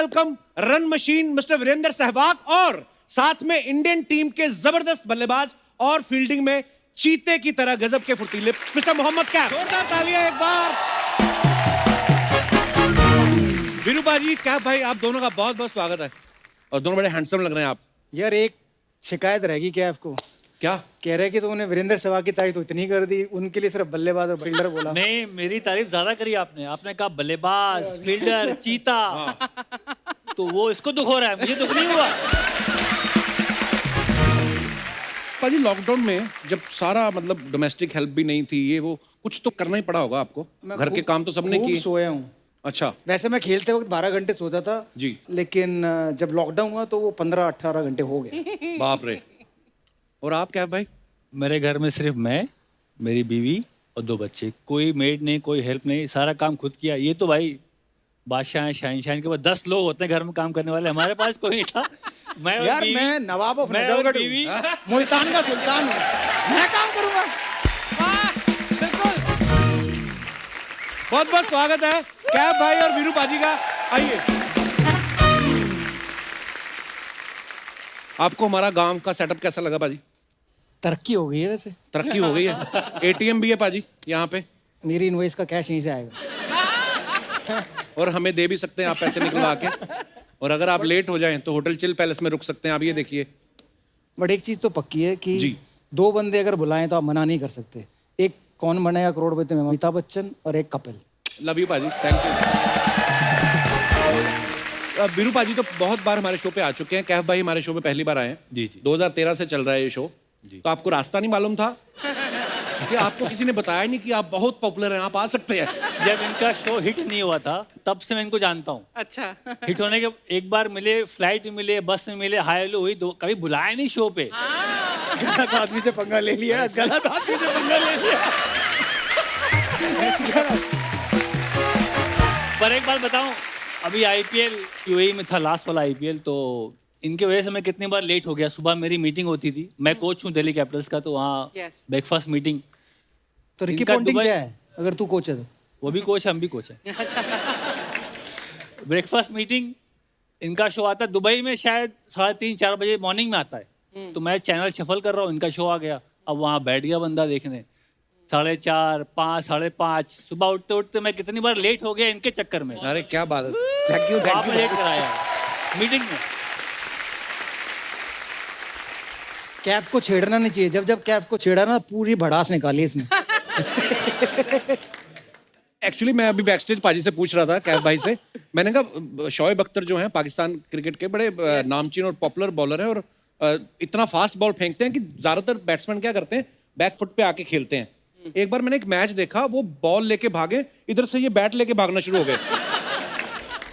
Welcome run machine mister Virender Sehwag और साथ में इंडियन टीम के जबरदस्त बल्लेबाज और फील्डिंग में चीते की तरह गजब के फुर्तीले मिस्टर मोहम्मद कैफ। जोरदार तालियां एक बार। वीरू बाजी, कैफ भाई, आप दोनों का बहुत बहुत स्वागत है और दोनों बड़े हैंडसम लग रहे हैं आप। यार एक शिकायत रहेगी क्या आपको? क्या कह रहे कि तुमने वीरेंद्र सहवाग की तारीफ तो इतनी कर दी, उनके लिए सिर्फ बल्लेबाज और फील्डर बोला। नहीं, मेरी तारीफ ज्यादा करी आपने। आपने कहा बल्लेबाज, फील्डर, चीता। तो वो इसको दुख हो रहा है, मुझे दुख नहीं हुआ। पाजी, लॉकडाउन में जब सारा मतलब डोमेस्टिक हेल्प भी नहीं थी, ये वो कुछ तो करना ही पड़ा होगा आपको। घर के काम तो सबने खूब किए। सोया हूँ। अच्छा। वैसे मैं खेलते वक्त 12 घंटे सोता था जी। लेकिन जब लॉकडाउन हुआ तो वो 15-18 घंटे हो गए। बाप रे। और आप क्या भाई? मेरे घर में सिर्फ मैं, मेरी बीवी और 2 बच्चे। कोई मेड नहीं, कोई हेल्प नहीं, सारा काम खुद किया। ये तो भाई बादशाह हैं, शाहीन के बाद 10 लोग होते हैं घर में काम करने वाले। हमारे पास कोई नहीं था। मैं और यार बीवी, मैं नवाब ऑफ मैं और नजफगढ़ बीवी। हूँ, मुल्तान का सुल्तान हूँ, मैं काम करूंगा। बहुत बहुत स्वागत है कैफ भाई और वीरू बाजी का। आइए। आपको हमारा गांव का सेटअप कैसा लगा पाजी? तरक्की हो गई है वैसे। तरक्की हो गई है। एटीएम भी है पाजी यहाँ पे। मेरी इनवॉइस का कैश यहीं से आएगा। और हमें दे भी सकते हैं आप पैसे निकलवा के। और अगर आप लेट हो जाएं तो होटल चिल पैलेस में रुक सकते हैं आप। ये देखिए। बट एक चीज तो पक्की है कि जी। 2 बंदे अगर बुलाएं तो आप मना नहीं कर सकते। एक कौन बनेगा करोड़पति में अमिताभ बच्चन और एक कपिल। लव यू पाजी, थैंक यू। वीरू पाजी तो बहुत बार हमारे शो पे आ चुके हैं। कैफ भाई हमारे शो पे पहली बार आए हैं। जी जी। 2013 से चल रहा है ये शो। तो आपको रास्ता नहीं मालूम था कि आपको किसी ने बताया नहीं कि आप बहुत पॉपुलर हैं, आप आ सकते हैं? जब इनका शो हिट नहीं हुआ था तब से मैं इनको जानता हूँ। अच्छा। हिट होने के एक बार मिले, फ्लाइट में मिले, बस में मिले, हाय हेलो हुई, कभी बुलाया नहीं शो पे। गलत आदमी से पंगा ले लिया, गलत आदमी से पंगा ले लिया। पर एक बात बताऊं, अभी आईपीएल यूएई में था, लास्ट वाला आईपीएल, तो इनके वजह से मैं कितनी बार लेट हो गया। सुबह मेरी मीटिंग होती थी, मैं कोच हूँ दिल्ली कैपिटल्स का, तो वहाँ Yes. Breakfast meeting. तो रिकी इनका पॉन्टिंग दुबई- क्या है अगर तू कोच है तो? वो भी कोच है, हम भी कोच हैं। ब्रेकफास्ट मीटिंग, इनका शो आता है दुबई में शायद 3:30-4 बजे मॉर्निंग में आता है। तो मैं चैनल शफल कर रहा हूँ, इनका शो आ गया। अब वहाँ बैठ गया बंदा देखने। 4:30, 5, 5:30 सुबह उठते उठते मैं कितनी बार लेट हो गया इनके चक्कर में। अरे क्या बात है। थैंक यू आपने लेट कराया मीटिंग में। कैफ को छेड़ना नहीं चाहिए। जब जब कैफ को छेड़ा ना पूरी भड़ास निकाली इसने। एक्चुअली मैं अभी बैकस्टेज पाजी से पूछ रहा था, कैफ भाई से। मैंने कहा शोएब अख्तर जो हैं पाकिस्तान क्रिकेट के बड़े नामचीन और पॉपुलर बॉलर हैं और इतना फास्ट बॉल फेंकते हैं कि ज्यादातर बैट्समैन क्या करते हैं, बैक फुट पे आके खेलते हैं। एक बार मैंने एक मैच देखा, वो बॉल लेके भागे, इधर से ये बैट लेके भागना शुरू हो गए।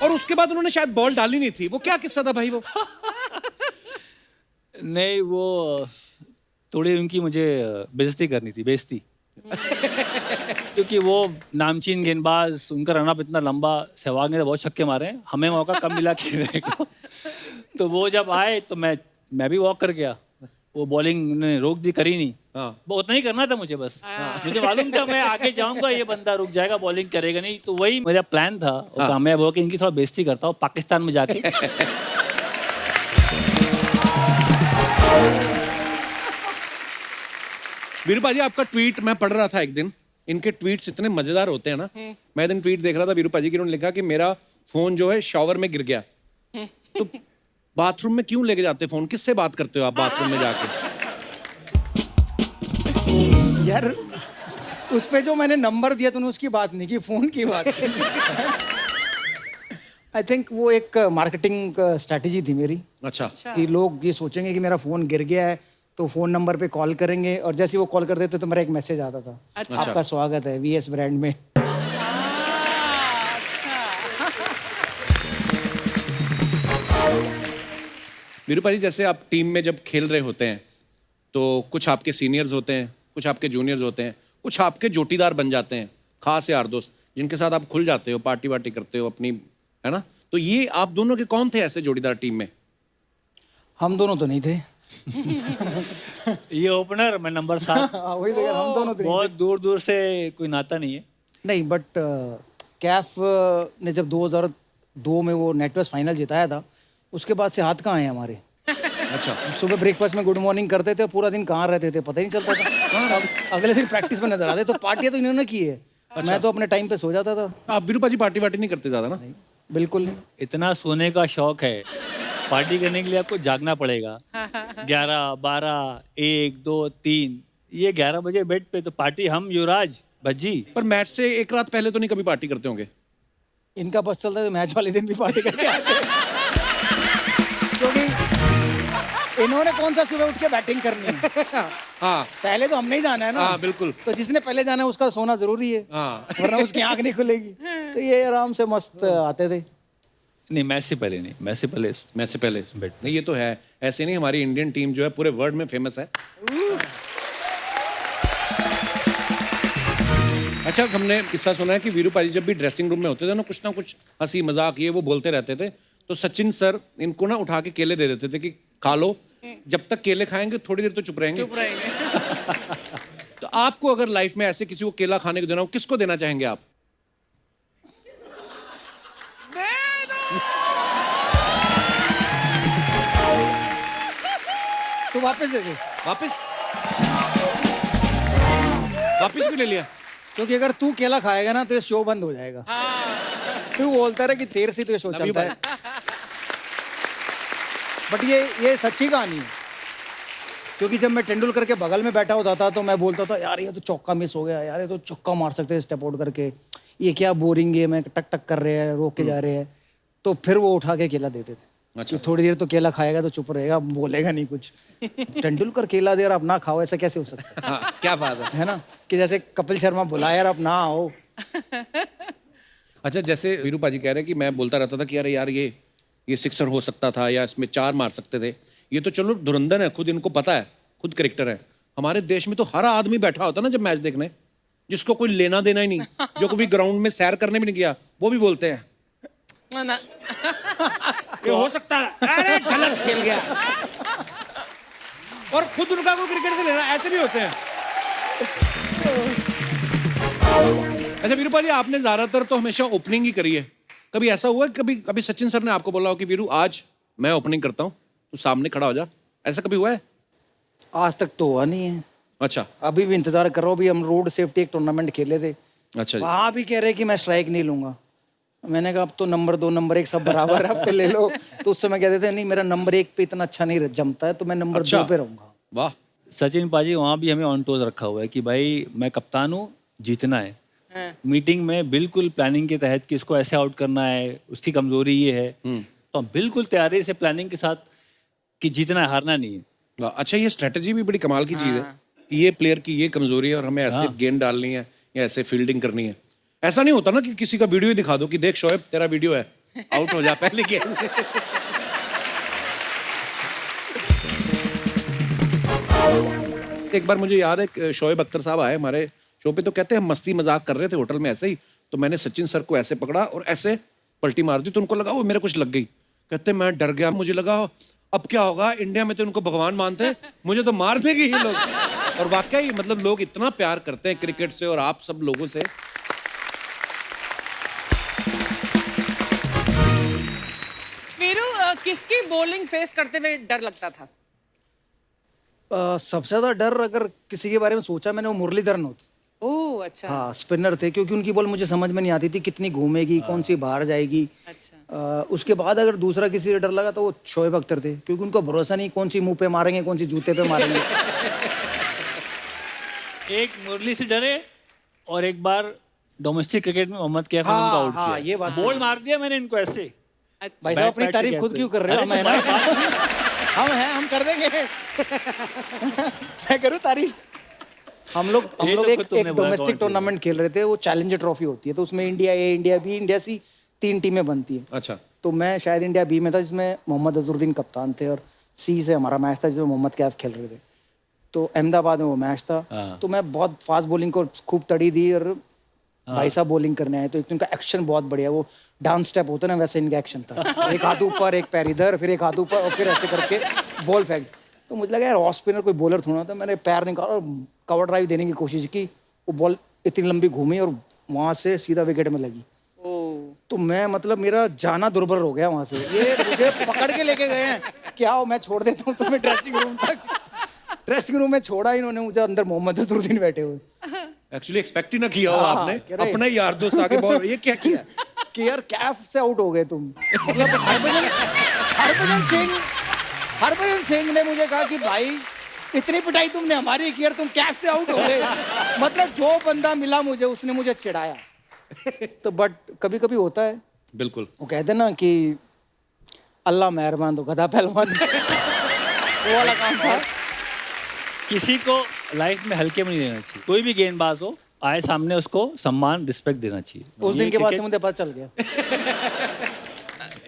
और उसके बाद उन्होंने शायद बॉल डाली नहीं थी। वो क्या किस्सा था भाई वो? नहीं, वो थोड़ी उनकी मुझे बेइज्जती करनी थी, बेइज्जती। क्योंकि वो नामचीन गेंदबाज, उनका रनअप इतना लंबा, सहवाग ने तो बहुत छक्के मारे हैं, हमें मौका कम मिला खेलने को। तो वो जब आए तो मैं भी वॉक कर गया। वो बॉलिंग उन्होंने रोक दी, करी नहीं। हाँ। वो उतना ही करना था मुझे बस। मुझे मालूम था मैं आगे जाऊंगा, ये बंदा रुक जाएगा, बॉलिंग करेगा नहीं। तो वही मेरा प्लान था। और कामयाब हो कि इनकी थोड़ा बेइज्जती करता हूँ पाकिस्तान में जाके। वीरू पाजी, आपका ट्वीट मैं पढ़ रहा था एक दिन। इनके ट्वीट्स इतने मजेदार होते हैं ना। मैं एक दिन ट्वीट देख रहा था वीरू पाजी की, उन्होंने लिखा कि मेरा फोन जो है शॉवर में गिर गया। तो बाथरूम में क्यों लेके जाते फोन? किससे बात करते हो आप बाथरूम में जाके? यार उस पे जो मैंने नंबर दिया तूने उसकी बात नहीं की, फोन की बात। आई थिंक वो एक मार्केटिंग स्ट्रेटेजी थी मेरी अच्छा। कि लोग ये सोचेंगे कि मेरा फोन गिर गया है तो फोन नंबर पे कॉल करेंगे, और जैसे ही वो कॉल कर देते तो मेरा एक मैसेज आता था, अच्छा। आपका स्वागत है वीएस ब्रांड में। वीरू पाजी, जैसे आप टीम में जब खेल रहे होते हैं तो कुछ आपके सीनियर्स होते हैं, कुछ आपके जूनियर्स होते हैं, कुछ आपके जोटीदार बन जाते हैं, खास यार दोस्त जिनके साथ आप खुल जाते हो, पार्टी वार्टी करते हो अपनी, है ना? तो ये आप दोनों के कौन थे ऐसे जोड़ीदार टीम में? हम दोनों तो नहीं थे। ये ओपनर, मैं नंबर 7। वही तो यार, हम दोनों तो नहीं बहुत दूर दूर से कोई नाता नहीं है। नहीं, बट कैफ ने जब 2 में वो नेटवर्क फाइनल जिताया था, उसके बाद से हाथ कहाँ आए हमारे। अच्छा, सुबह ब्रेकफास्ट में गुड मॉर्निंग करते थे, पूरा दिन कहाँ रहते थे पता ही नहीं चलता था। अगले दिन प्रैक्टिस में नजर आते। तो पार्टियां तो इन्होंने की है, मैं तो अपने टाइम पे सो जाता था। आप वीरू पाजी पार्टी वार्टी नहीं करते ज्यादा ना? बिल्कुल नहीं। इतना सोने का शौक है, पार्टी करने के लिए आपको जागना पड़ेगा। 11, 12, 1, 2, 3, ये 11 बजे बेड पे, तो पार्टी हम युवराज भज्जी। पर मैच से एक रात पहले तो नहीं कभी पार्टी करते होंगे? इनका बस चलता है तो मैच वाले दिन भी पार्टी करके आते हैं। क्योंकि इन्होंने कौन सा सुबह उठ के बैटिंग करनी है। हाँ पहले तो हमने ही जाना है ना। हाँ बिल्कुल। तो जिसने पहले जाना है उसका सोना जरूरी है, हाँ वरना उसकी आंख नहीं खुलेगी। तो ये आराम से मस्त आते थे। नहीं, मैच से पहले नहीं, मैच से पहले मैच से पहले नहीं, ये तो है। ऐसे नहीं, हमारी इंडियन टीम जो है पूरे वर्ल्ड में फेमस है। अच्छा, हमने किस्सा सुना है कि वीरू पाजी जब भी ड्रेसिंग रूम में होते थे ना कुछ हंसी मजाक ये वो बोलते रहते थे, तो सचिन सर इनको ना उठा के केले दे देते थे कि खा लो, जब तक केले खाएंगे थोड़ी देर तो चुप रहेंगे। तो आपको अगर लाइफ में ऐसे किसी को केला खाने को देना हो, किसको देना चाहेंगे आप? तो वापस दे दे। वापस वापस भी ले लिया? क्योंकि अगर तू केला खाएगा ना तो ये शो बंद हो जाएगा। तू बोलता रहा कि देर से तो ये शो चलता है। बट ये सच्ची कहानी है। क्योंकि जब मैं तेंदुलकर के बगल में बैठा होता था तो मैं बोलता था यार ये तो चौका मिस हो गया, यार ये तो चौका मार सकते हैं स्टेप आउट करके, ये क्या बोरिंग गेम है, टक टक कर रहे हैं, रोक के जा रहे हैं। तो फिर वो उठा के केला देते थे। अच्छा। कि थोड़ी देर तो केला खाएगा तो चुप रहेगा, बोलेगा नहीं कुछ। तेंदुलकर केला दे और आप ना खाओ, ऐसा कैसे हो सकता है? हाँ, क्या बात है ना कि जैसे कपिल शर्मा बुलाया यार आप ना आओ। अच्छा, जैसे वीरू पाजी कह रहे हैं कि मैं बोलता रहता था कि अरे यार ये सिक्सर हो सकता था या इसमें 4 मार सकते थे। ये तो चलो धुरंधर है, खुद इनको पता है, खुद क्रिकेटर है। हमारे देश में तो हर आदमी बैठा होता ना जब मैच देखने, जिसको कोई लेना देना ही नहीं, जो कभी ग्राउंड में सैर करने भी नहीं गया, वो भी बोलते हैं ये हो सकता है, अरे गलत खेल गया। और खुद उनका को क्रिकेट से लेना, ऐसे भी होते हैं। अच्छा वीरू पाजी, आपने ज्यादातर तो हमेशा ओपनिंग ही करी है। कभी ऐसा हुआ है कभी सचिन सर ने आपको बोला हो कि वीरू आज मैं ओपनिंग करता हूँ, तू सामने खड़ा हो जा, ऐसा कभी हुआ है? आज तक तो हुआ नहीं है। अच्छा अभी भी इंतजार कर रहा हूँ। अभी हम रोड सेफ्टी एक टूर्नामेंट खेले थे, अच्छा जी। वहां भी कह रहे कि मैं स्ट्राइक नहीं लूंगा। मैंने कहा अब तो नंबर 2 नंबर 1 सब बराबर है, अब पे ले लो। तो उस समय कहते थे नहीं मेरा नंबर 1 पे इतना अच्छा नहीं जमता है, तो मैं नंबर 2 पे रहूंगा। वाह। सचिन पाजी वहाँ भी हमें ऑन टोज रखा हुआ है कि भाई मैं कप्तान हूँ, जीतना है। मीटिंग में बिल्कुल प्लानिंग के तहत कि इसको ऐसे आउट करना है, उसकी कमजोरी ये है, तो हम बिल्कुल तैयारी से प्लानिंग के साथ कि जीतना है, हारना नहीं है। वाह, अच्छा, ये स्ट्रेटजी भी बड़ी कमाल की चीज है कि ये प्लेयर की ये कमजोरी है और हमें ऐसे गेंद डालनी है या ऐसे फील्डिंग करनी है। ऐसा नहीं होता ना कि किसी का वीडियो ही दिखा दो कि देख शोएब तेरा वीडियो है, आउट हो जा पहले गेंद। एक बार मुझे याद है शोएब अख्तर साहब आए हमारे शो पे, तो कहते हैं हम मस्ती मजाक कर रहे थे होटल में ऐसे ही, तो मैंने सचिन सर को ऐसे पकड़ा और ऐसे पलटी मार दी, तो उनको लगा वो मेरे कुछ लग गई। कहते मैं डर गया, मुझे लगा अब क्या होगा, इंडिया में तो उनको भगवान मानते हैं, मुझे तो मार देंगे ये लोग। और वाकई मतलब लोग इतना प्यार करते हैं क्रिकेट से और आप सब लोगों से। वीरू, किसकी बॉलिंग फेस करते हुए डर लगता था? सबसे ज्यादा डर अगर किसी के बारे में सोचा मैंने, वो मुरलीधरन होती। ओह अच्छा। हाँ, स्पिनर थे, क्योंकि उनकी बॉल मुझे समझ में नहीं आती थी कितनी घूमेगी, कौन सी बाहर जाएगी। अच्छा। उसके बाद अगर दूसरा किसी से डर लगा तो वो शोएब अख्तर थे, क्योंकि उनको भरोसा नहीं कौन सी मुंह पे मारेंगे, कौन सी जूते पे मारेंगे। एक मुरली से डरे और एक बार डोमेस्टिक क्रिकेट में मोहम्मद कैफ ने उनको आउट हाँ, ये किया, बात बॉल मार दिया मैंने इनको ऐसे। भाई साहब अपनी बैट से तारीफ खुद कहते। क्यों कर रहे हो? अरे मैं तो ना हम हैं, हम कर देंगे। मैं करूँ तारीफ? हम लोग ये तो एक खुद तुमने बोला डोमेस्टिक कौन टूर्नामेंट खेल रहे थे, वो चैलेंजर ट्रॉफी होती है, तो उसमें इंडिया ए, इंडिया बी, इंडिया सी 3 टीमें बनती है। अच्छा। तो मैं शायद इंडिया बी में था, जिसमें मोहम्मद अजहरुद्दीन कप्तान थे, और सी से हमारा मैच था जिसमें मोहम्मद कैफ खेल रहे थे। तो अहमदाबाद में वो मैच था। तो मैं बहुत फास्ट बॉलिंग को खूब तड़ी दी, और भाई साहब बॉलिंग करने आए, तो एक इनका एक्शन बहुत बढ़िया, वो डांस स्टेप होता है ना, वैसे इनका एक्शन था। एक हाथ ऊपर, एक पैर इधर, फिर एक हाथ ऊपर, और फिर ऐसे करके बॉल फेंक। तो मुझे लगा यार ऑफ स्पिनर कोई बॉलर थोड़ा, तो मैंने पैर निकाला और कवर ड्राइव देने की कोशिश की। वो बॉल इतनी लंबी घूमी और वहां से सीधा विकेट में लगी। ओह। तो मैं मतलब मेरा जाना दुर्बर हो गया वहां से। ये मुझे पकड़ के लेके गए हैं कि आओ मैं छोड़ देता हूँ तुम्हें ड्रेसिंग रूम तक। ड्रेसिंग रूम में छोड़ा इन्होंने मुझे, अंदर मोहम्मद अजहरुद्दीन बैठे हुए। एक्चुअली एक्सपेक्ट ही ना किया हो हाँ, आपने, कह रहे- अपना ही यार दोस्त आके बोल ये क्या किया। कि यार कैफ से आउट हो गए तुम। मतलब हरभजन सिंह ने मुझे कहा कि भाई इतनी पिटाई तुमने हमारी की यार, तुम कैफ से आउट हो गए। मतलब जो बंदा मिला मुझे उसने मुझे चिढ़ाया। तो बट कभी कभी होता है, बिल्कुल। वो कहते हैं ना कि अल्लाह मेहरबान तो गधा पहलवान। वो वाला काम था। किसी को लाइफ में हल्के में नहीं लेना चाहिए। कोई भी गेंदबाज हो, आए सामने उसको सम्मान रिस्पेक्ट देना चाहिए। उस ये दिन के बाद से cricket- मुझे पता चल गया।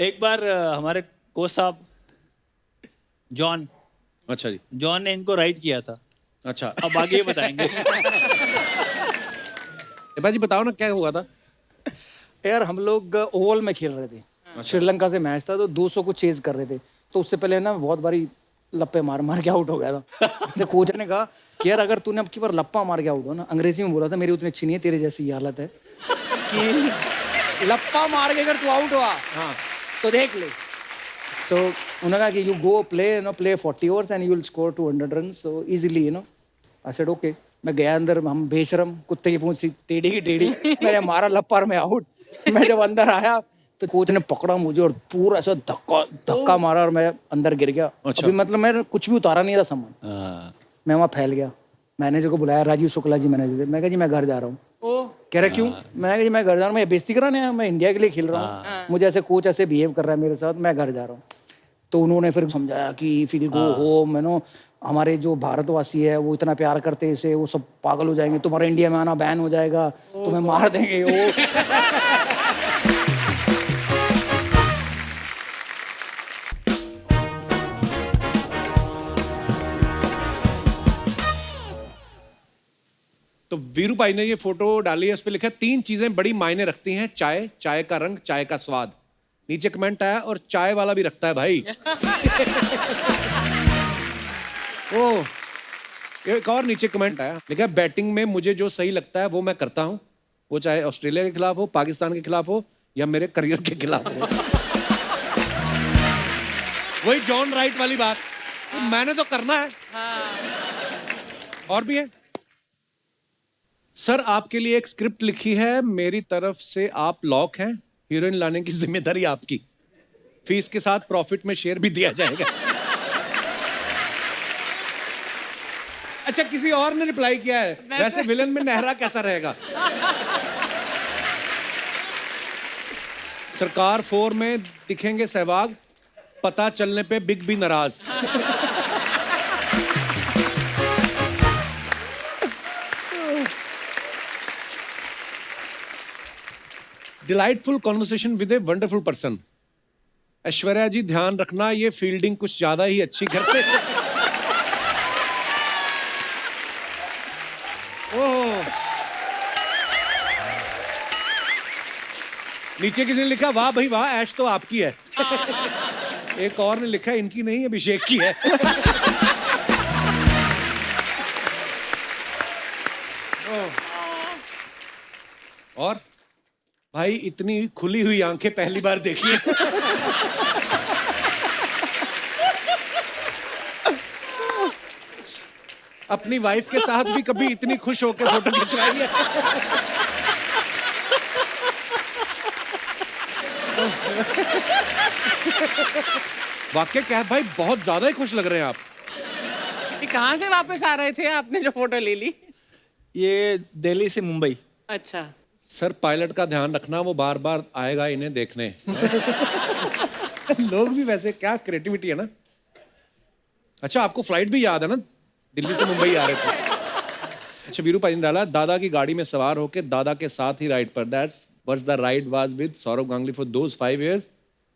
एक बार हमारे कोच साहब जॉन अच्छा जी। जॉन ने इनको राइट किया था। अच्छा अब आगे ये बताएंगे। भाई जी बताओ ना क्या हुआ था। यार हम लोग ओवल में खेल रहे थे, श्रीलंका से मैच था, तो 200 को चेज कर रहे थे। तो उससे पहले ना बहुत बारी लप्पे मार मार के आउट हो गया था। तो कोच ने कहा कि यार अगर तूने अब की बार लप्पा मार के आउट हो ना, अंग्रेजी में बोला था, मेरी उतनी अच्छी नहीं है, तेरे जैसी ये हालत है कि लप्पा मार के अगर तू आउट हुआ तो देख ले। सो उन्होंने कहा कि you go play 40 overs and you will score 200 run so easily I said okay. मैं गया अंदर, हम बेशरम कुत्ते की पूंछ सी टेढ़ी की टेढ़ी, मैंने मारा लप्पा और मैं आउट। मैं जब अंदर आया तो कोच ने पकड़ा मुझे और पूरा ऐसा धक्का मारा और मैं अंदर गिर गया। अच्छा। अभी मतलब मैं कुछ भी उतारा नहीं था सामान, मैं वहाँ फैल गया। मैनेजर को बुलाया, राजीव शुक्ला जी मैनेजर। मैं कहा जी मैं घर जा रहा हूँ। कह रहा क्यों? मैं कहा जी मैं घर जा रहा हूँ, मैं बेइज्जती कराने आया, मैं इंडिया के लिए खेल रहा हूँ, मुझे ऐसे कोच ऐसे बिहेव कर रहा है मेरे साथ, मैं घर जा रहा हूँ। तो उन्होंने फिर समझाया कि फिर गो होम, हमारे जो भारतवासी है वो इतना प्यार करते हैं इसे, वो सब पागल हो जाएंगे, तुम्हारा इंडिया में आना बैन हो जाएगा, तुम्हें मार देंगे वो। तो वीरू भाई ने ये फोटो डाली है, उस पर लिखा है 3 चीजें बड़ी मायने रखती हैं, चाय, चाय का रंग, चाय का स्वाद। नीचे कमेंट आया और चाय वाला भी रखता है भाई। ओ एक और नीचे कमेंट आया, लिखा है बैटिंग में मुझे जो सही लगता है वो मैं करता हूं, वो चाहे ऑस्ट्रेलिया के खिलाफ हो, पाकिस्तान के खिलाफ हो या मेरे करियर के खिलाफ हो। वही जॉन राइट वाली बात, तो मैंने तो करना है। और भी है सर, आपके लिए एक स्क्रिप्ट लिखी है, मेरी तरफ से आप लॉक हैं, हीरोइन लाने की जिम्मेदारी आपकी, फीस के साथ प्रॉफिट में शेयर भी दिया जाएगा। अच्छा किसी और ने रिप्लाई किया है, वैसे विलन में नेहरा कैसा रहेगा? सरकार 4 में दिखेंगे सहवाग, पता चलने पे बिग बी नाराज। Delightful conversation with a wonderful person. Aishwarya ji ध्यान रखना, ये फील्डिंग कुछ ज्यादा ही अच्छी करते हैं। ओह नीचे किसी ने लिखा वाह भाई वाह, ऐश तो आपकी है। एक और ने लिखा इनकी नहीं अभिषेक की है। और भाई इतनी खुली हुई आंखें पहली बार देखी है। अपनी वाइफ के साथ भी कभी इतनी खुश होकर फोटो खिंचवाई है? वाकई क्या भाई, बहुत ज्यादा ही खुश लग रहे हैं आप। ये कहाँ से वापस आ रहे थे आपने जो फोटो ले ली? ये दिल्ली से मुंबई। अच्छा सर पायलट का ध्यान रखना, वो बार बार आएगा इन्हें देखने। लोग भी वैसे क्या क्रिएटिविटी है ना। अच्छा आपको फ्लाइट भी याद है ना, दिल्ली से मुंबई आ रहे थे। अच्छा वीरू भाई ने डाला, दादा की गाड़ी में सवार होके दादा के साथ ही राइड पर, that's what's the ride was with Sourav Ganguly for those 5 years,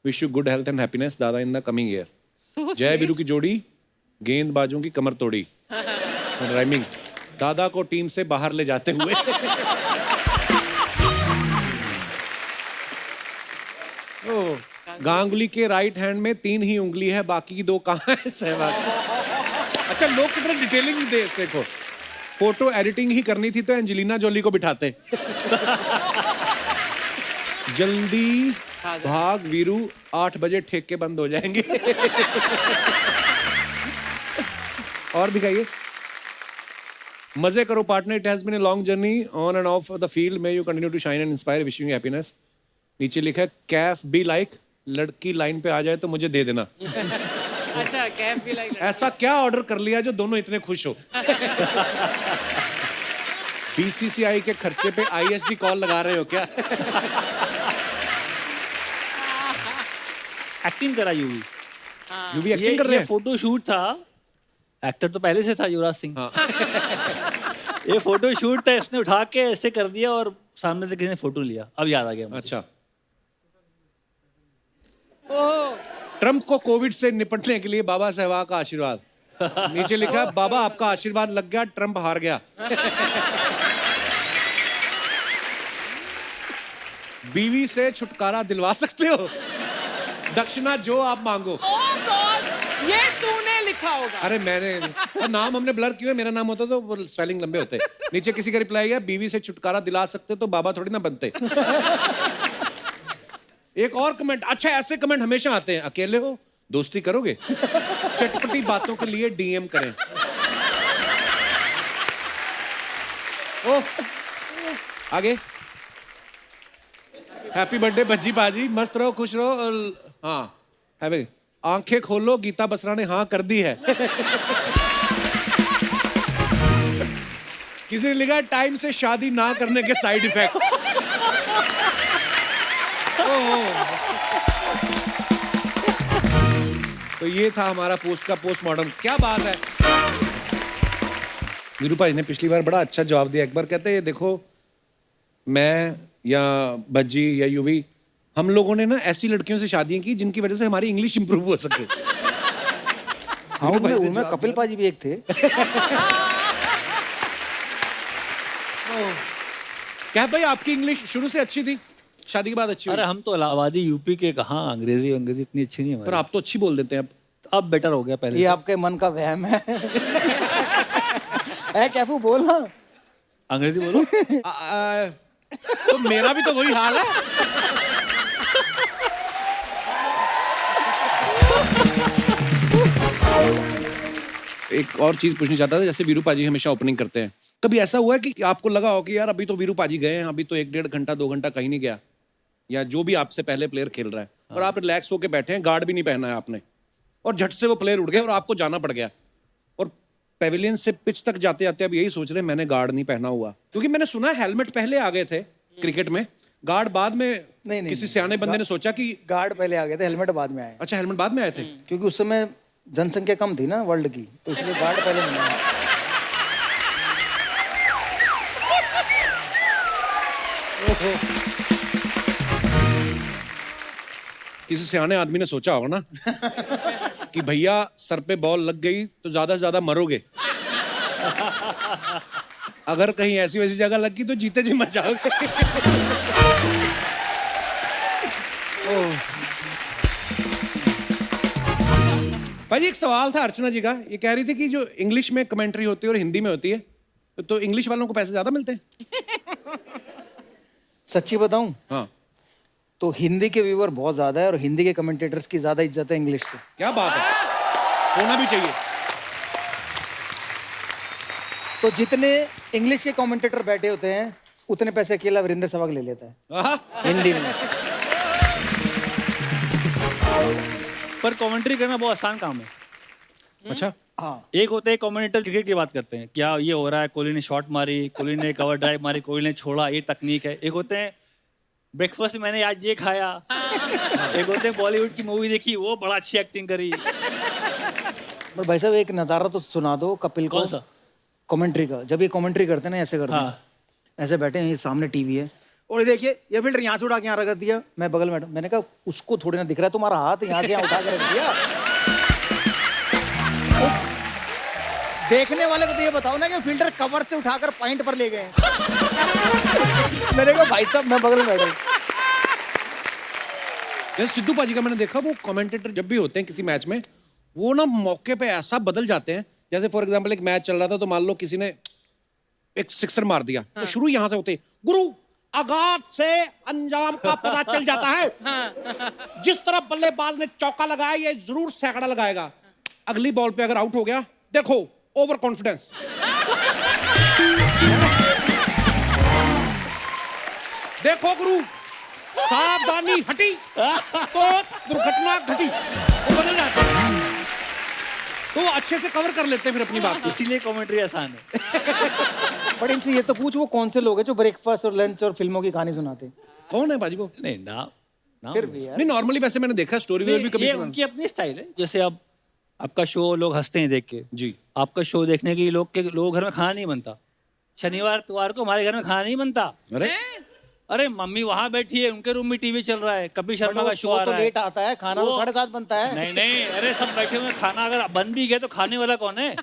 wish you good health and happiness दादा in the coming year. so जय sweet. वीरू की जोड़ी गेंदबाजों की कमर तोड़ी। राइमिंग, दादा को टीम से बाहर ले जाते हुए। ओह, गांगुली के राइट हैंड में 3 ही उंगली है, बाकी की 2 कहाँ है? सहवाग। अच्छा लोग कितने डिटेलिंग देखो, फोटो एडिटिंग ही करनी थी तो एंजेलिना जोली को बिठाते। जल्दी भाग वीरू, 8 बजे ठेके बंद हो जाएंगे। और दिखाइए। मजे करो partner, it has been a long journey on and off the field, may you continue to shine and inspire, wishing you happiness. नीचे लिखा है कैफ बी लाइक, लड़की लाइन पे आ जाए तो मुझे दे देना। अच्छा, कैफ भी लाइक। ऐसा क्या ऑर्डर कर लिया जो दोनों इतने खुश हो? बीसीसीआई के खर्चे पे आईएसडी कॉल लगा रहे हो क्या? एक्टिंग करा यूवी। यू भी एक्टिंग कर रहे हैं? फोटो शूट था, एक्टर तो पहले से था युवराज सिंह। ये फोटो शूट था, इसने उठा के ऐसे कर दिया और सामने से किसी ने फोटो लिया, अब याद आ गया मुझे। अच्छा। ओह, ट्रंप को कोविड से निपटने के लिए बाबा सहवाग का आशीर्वाद। नीचे लिखा है बाबा आपका आशीर्वाद लग गया, ट्रंप हार गया। बीवी से छुटकारा दिलवा सकते हो, दक्षिणा जो आप मांगो। ओह गॉड, ये तूने लिखा होगा। अरे मैंने और नाम हमने ब्लर किया, मेरा नाम होता तो वो स्पेलिंग लंबे होते। नीचे किसी का रिप्लाई गया, बीवी से छुटकारा दिला सकते तो बाबा थोड़ी ना बनते। एक और कमेंट, अच्छा ऐसे कमेंट हमेशा आते हैं, अकेले हो दोस्ती करोगे, चटपटी बातों के लिए डीएम करें। ओह, आगे। हैप्पी बर्थडे भज्जी बाजी, मस्त रहो खुश रहो। हाँ है, आंखें खोलो, गीता बसरा ने हाँ कर दी है। किसी ने लिखा टाइम से शादी ना करने के साइड इफेक्ट्स। तो ये था हमारा पोस्ट का पोस्टमार्टम। क्या बात है, वीरू भाई ने पिछली बार बड़ा अच्छा जवाब दिया। एक बार कहते हैं देखो, मैं या भज्जी या यूवी, हम लोगों ने ना ऐसी लड़कियों से शादियां की जिनकी वजह से हमारी इंग्लिश इंप्रूव हो सके। हाँ, उनमें कपिल पाजी भी एक थे। क्या भाई आपकी इंग्लिश शुरू से अच्छी थी, शादी के बाद अच्छी हुई? अरे हम तो इलाहाबादी यूपी के, कहाँ अंग्रेजी इतनी अच्छी नहीं पर हमारी। आप तो अच्छी बोल देते हैं अब बेटर हो गया पहले ये से। आपके मन का वहम है। कैफू बोलना। अंग्रेजी बोलो। तो मेरा भी तो वही हाल है। एक और चीज पूछनी चाहता था, जैसे वीरू पाजी हमेशा ओपनिंग करते हैं, कभी ऐसा हुआ है कि आपको लगा हो कि यार अभी तो वीरू पाजी गए हैं, अभी तो 1-1.5 घंटा 2 घंटा कहीं नहीं गया, या जो भी आपसे पहले प्लेयर खेल रहा है और आप रिलैक्स होकर बैठे हैं, गार्ड भी नहीं पहना है आपने, और झट से वो प्लेयर उड़ गए और आपको जाना पड़ गया, और पेविलियन से पिच तक जाते जाते अब यही सोच रहे हैं मैंने गार्ड नहीं पहना हुआ? क्योंकि मैंने सुना हेलमेट पहले आ गए थे क्रिकेट में, गार्ड बाद में। नहीं, किसी सियाने बंदे ने सोचा कि गार्ड पहले आ गए थे, हेलमेट बाद में आए। अच्छा हेलमेट बाद में आए थे। क्योंकि उस समय जनसंख्या कम थी ना वर्ल्ड की, तो इसलिए गार्ड पहले नहीं आए। किसी सियाने आदमी ने सोचा होगा ना कि भैया सर पे बॉल लग गई तो ज्यादा से ज्यादा मरोगे, अगर कहीं ऐसी वैसी जगह लग गई तो जीते जी मर जाओगे। भाई एक सवाल था अर्चना जी का, ये कह रही थी कि जो इंग्लिश में कमेंट्री होती है और हिंदी में होती है, तो इंग्लिश वालों को पैसे ज्यादा मिलते हैं? सच्ची बताऊं हाँ। तो हिंदी के व्यूअर बहुत ज्यादा है और हिंदी के कमेंटेटर्स की ज्यादा इज्जत है इंग्लिश से। क्या बात है, होना भी चाहिए। तो जितने इंग्लिश के कमेंटेटर बैठे होते हैं उतने पैसे अकेला वीरेंद्र सहवाग ले लेता है आहा। हिंदी में। पर कमेंट्री करना बहुत आसान काम है। अच्छा। हाँ, एक होते हैं कमेंटेटर क्रिकेट की बात करते हैं, क्या ये हो रहा है, कोहली ने शॉट मारी, कोहली ने कवर ड्राइव मारी, कोहली ने छोड़ा, ये तकनीक है। एक होते हैं ब्रेकफास्ट मैंने आज ये खाया। एक होते हैं बॉलीवुड की मूवी देखी, वो बड़ा अच्छी एक्टिंग करी। पर भाई साहब एक नज़ारा तो सुना दो कपिल को। कौन सा? कमेंट्री का। जब ये कमेंट्री करते हैं ना ऐसे करते हैं, हाँ। ऐसे बैठे हैं, ये सामने टीवी है और ये देखिए ये फिल्टर यहाँ से उठा के यहाँ रख दिया, मैं बगल में, मैंने कहा उसको थोड़ी ना दिख रहा है तुम्हारा हाथ यहाँ से यहाँ उठा के रख दिया। देखने वाले को तो ये बताओ ना कि फिल्टर कवर से उठाकर पॉइंट पर ले गए। मैंने कहा भाई साहब मैं बगल में बैठा। जैसे सिद्धू पाजी का मैंने देखा, वो कमेंटेटर जब भी होते हैं किसी मैच में, वो ना मौके पे ऐसा बदल जाते हैं, जैसे फॉर एग्जांपल एक मैच चल रहा था तो मान लो किसी ने एक सिक्सर मार दिया, तो शुरू यहाँ से होते गुरु आगाज से अंजाम का पता चल जाता है। जिस तरह बल्लेबाज ने चौका लगाया ये जरूर सैकड़ा लगाएगा। अगली बॉल पे अगर आउट हो गया, देखो ओवर कॉन्फिडेंस। देखो गुरु, सावधानी हटी तो दुर्घटना घटी। वो बदल जाता है, तो अच्छे से कवर कर लेते हैं फिर अपनी बात को। इसीलिए कमेंट्री आसान है। बट इनसे ये तो पूछ, वो कौन से लोग हैं जो ब्रेकफास्ट और लंच और फिल्मों की कहानी सुनाते हैं? कौन है बाजी वो? नहीं ना, फिर भी यार नहीं, नॉर्मली वैसे मैंने देखा स्टोरी में भी कभी ये सुना। उनकी अपनी स्टाइल है। जैसे अब आपका शो लोग हंसते हैं देख के, जी। आपका शो देखने के लिए लोग घर में खाना नहीं बनता। शनिवार इतवार को हमारे घर में खाना नहीं बनता। अरे अरे मम्मी वहां बैठी है, उनके रूम में टीवी चल रहा है, कपिल शर्मा का शो आ तो रहा है। लेट आता है, खाना तो वो- 7:30 बनता है। नहीं नहीं, अरे सब बैठे हुए हैं, खाना अगर बन भी गया तो खाने वाला कौन है?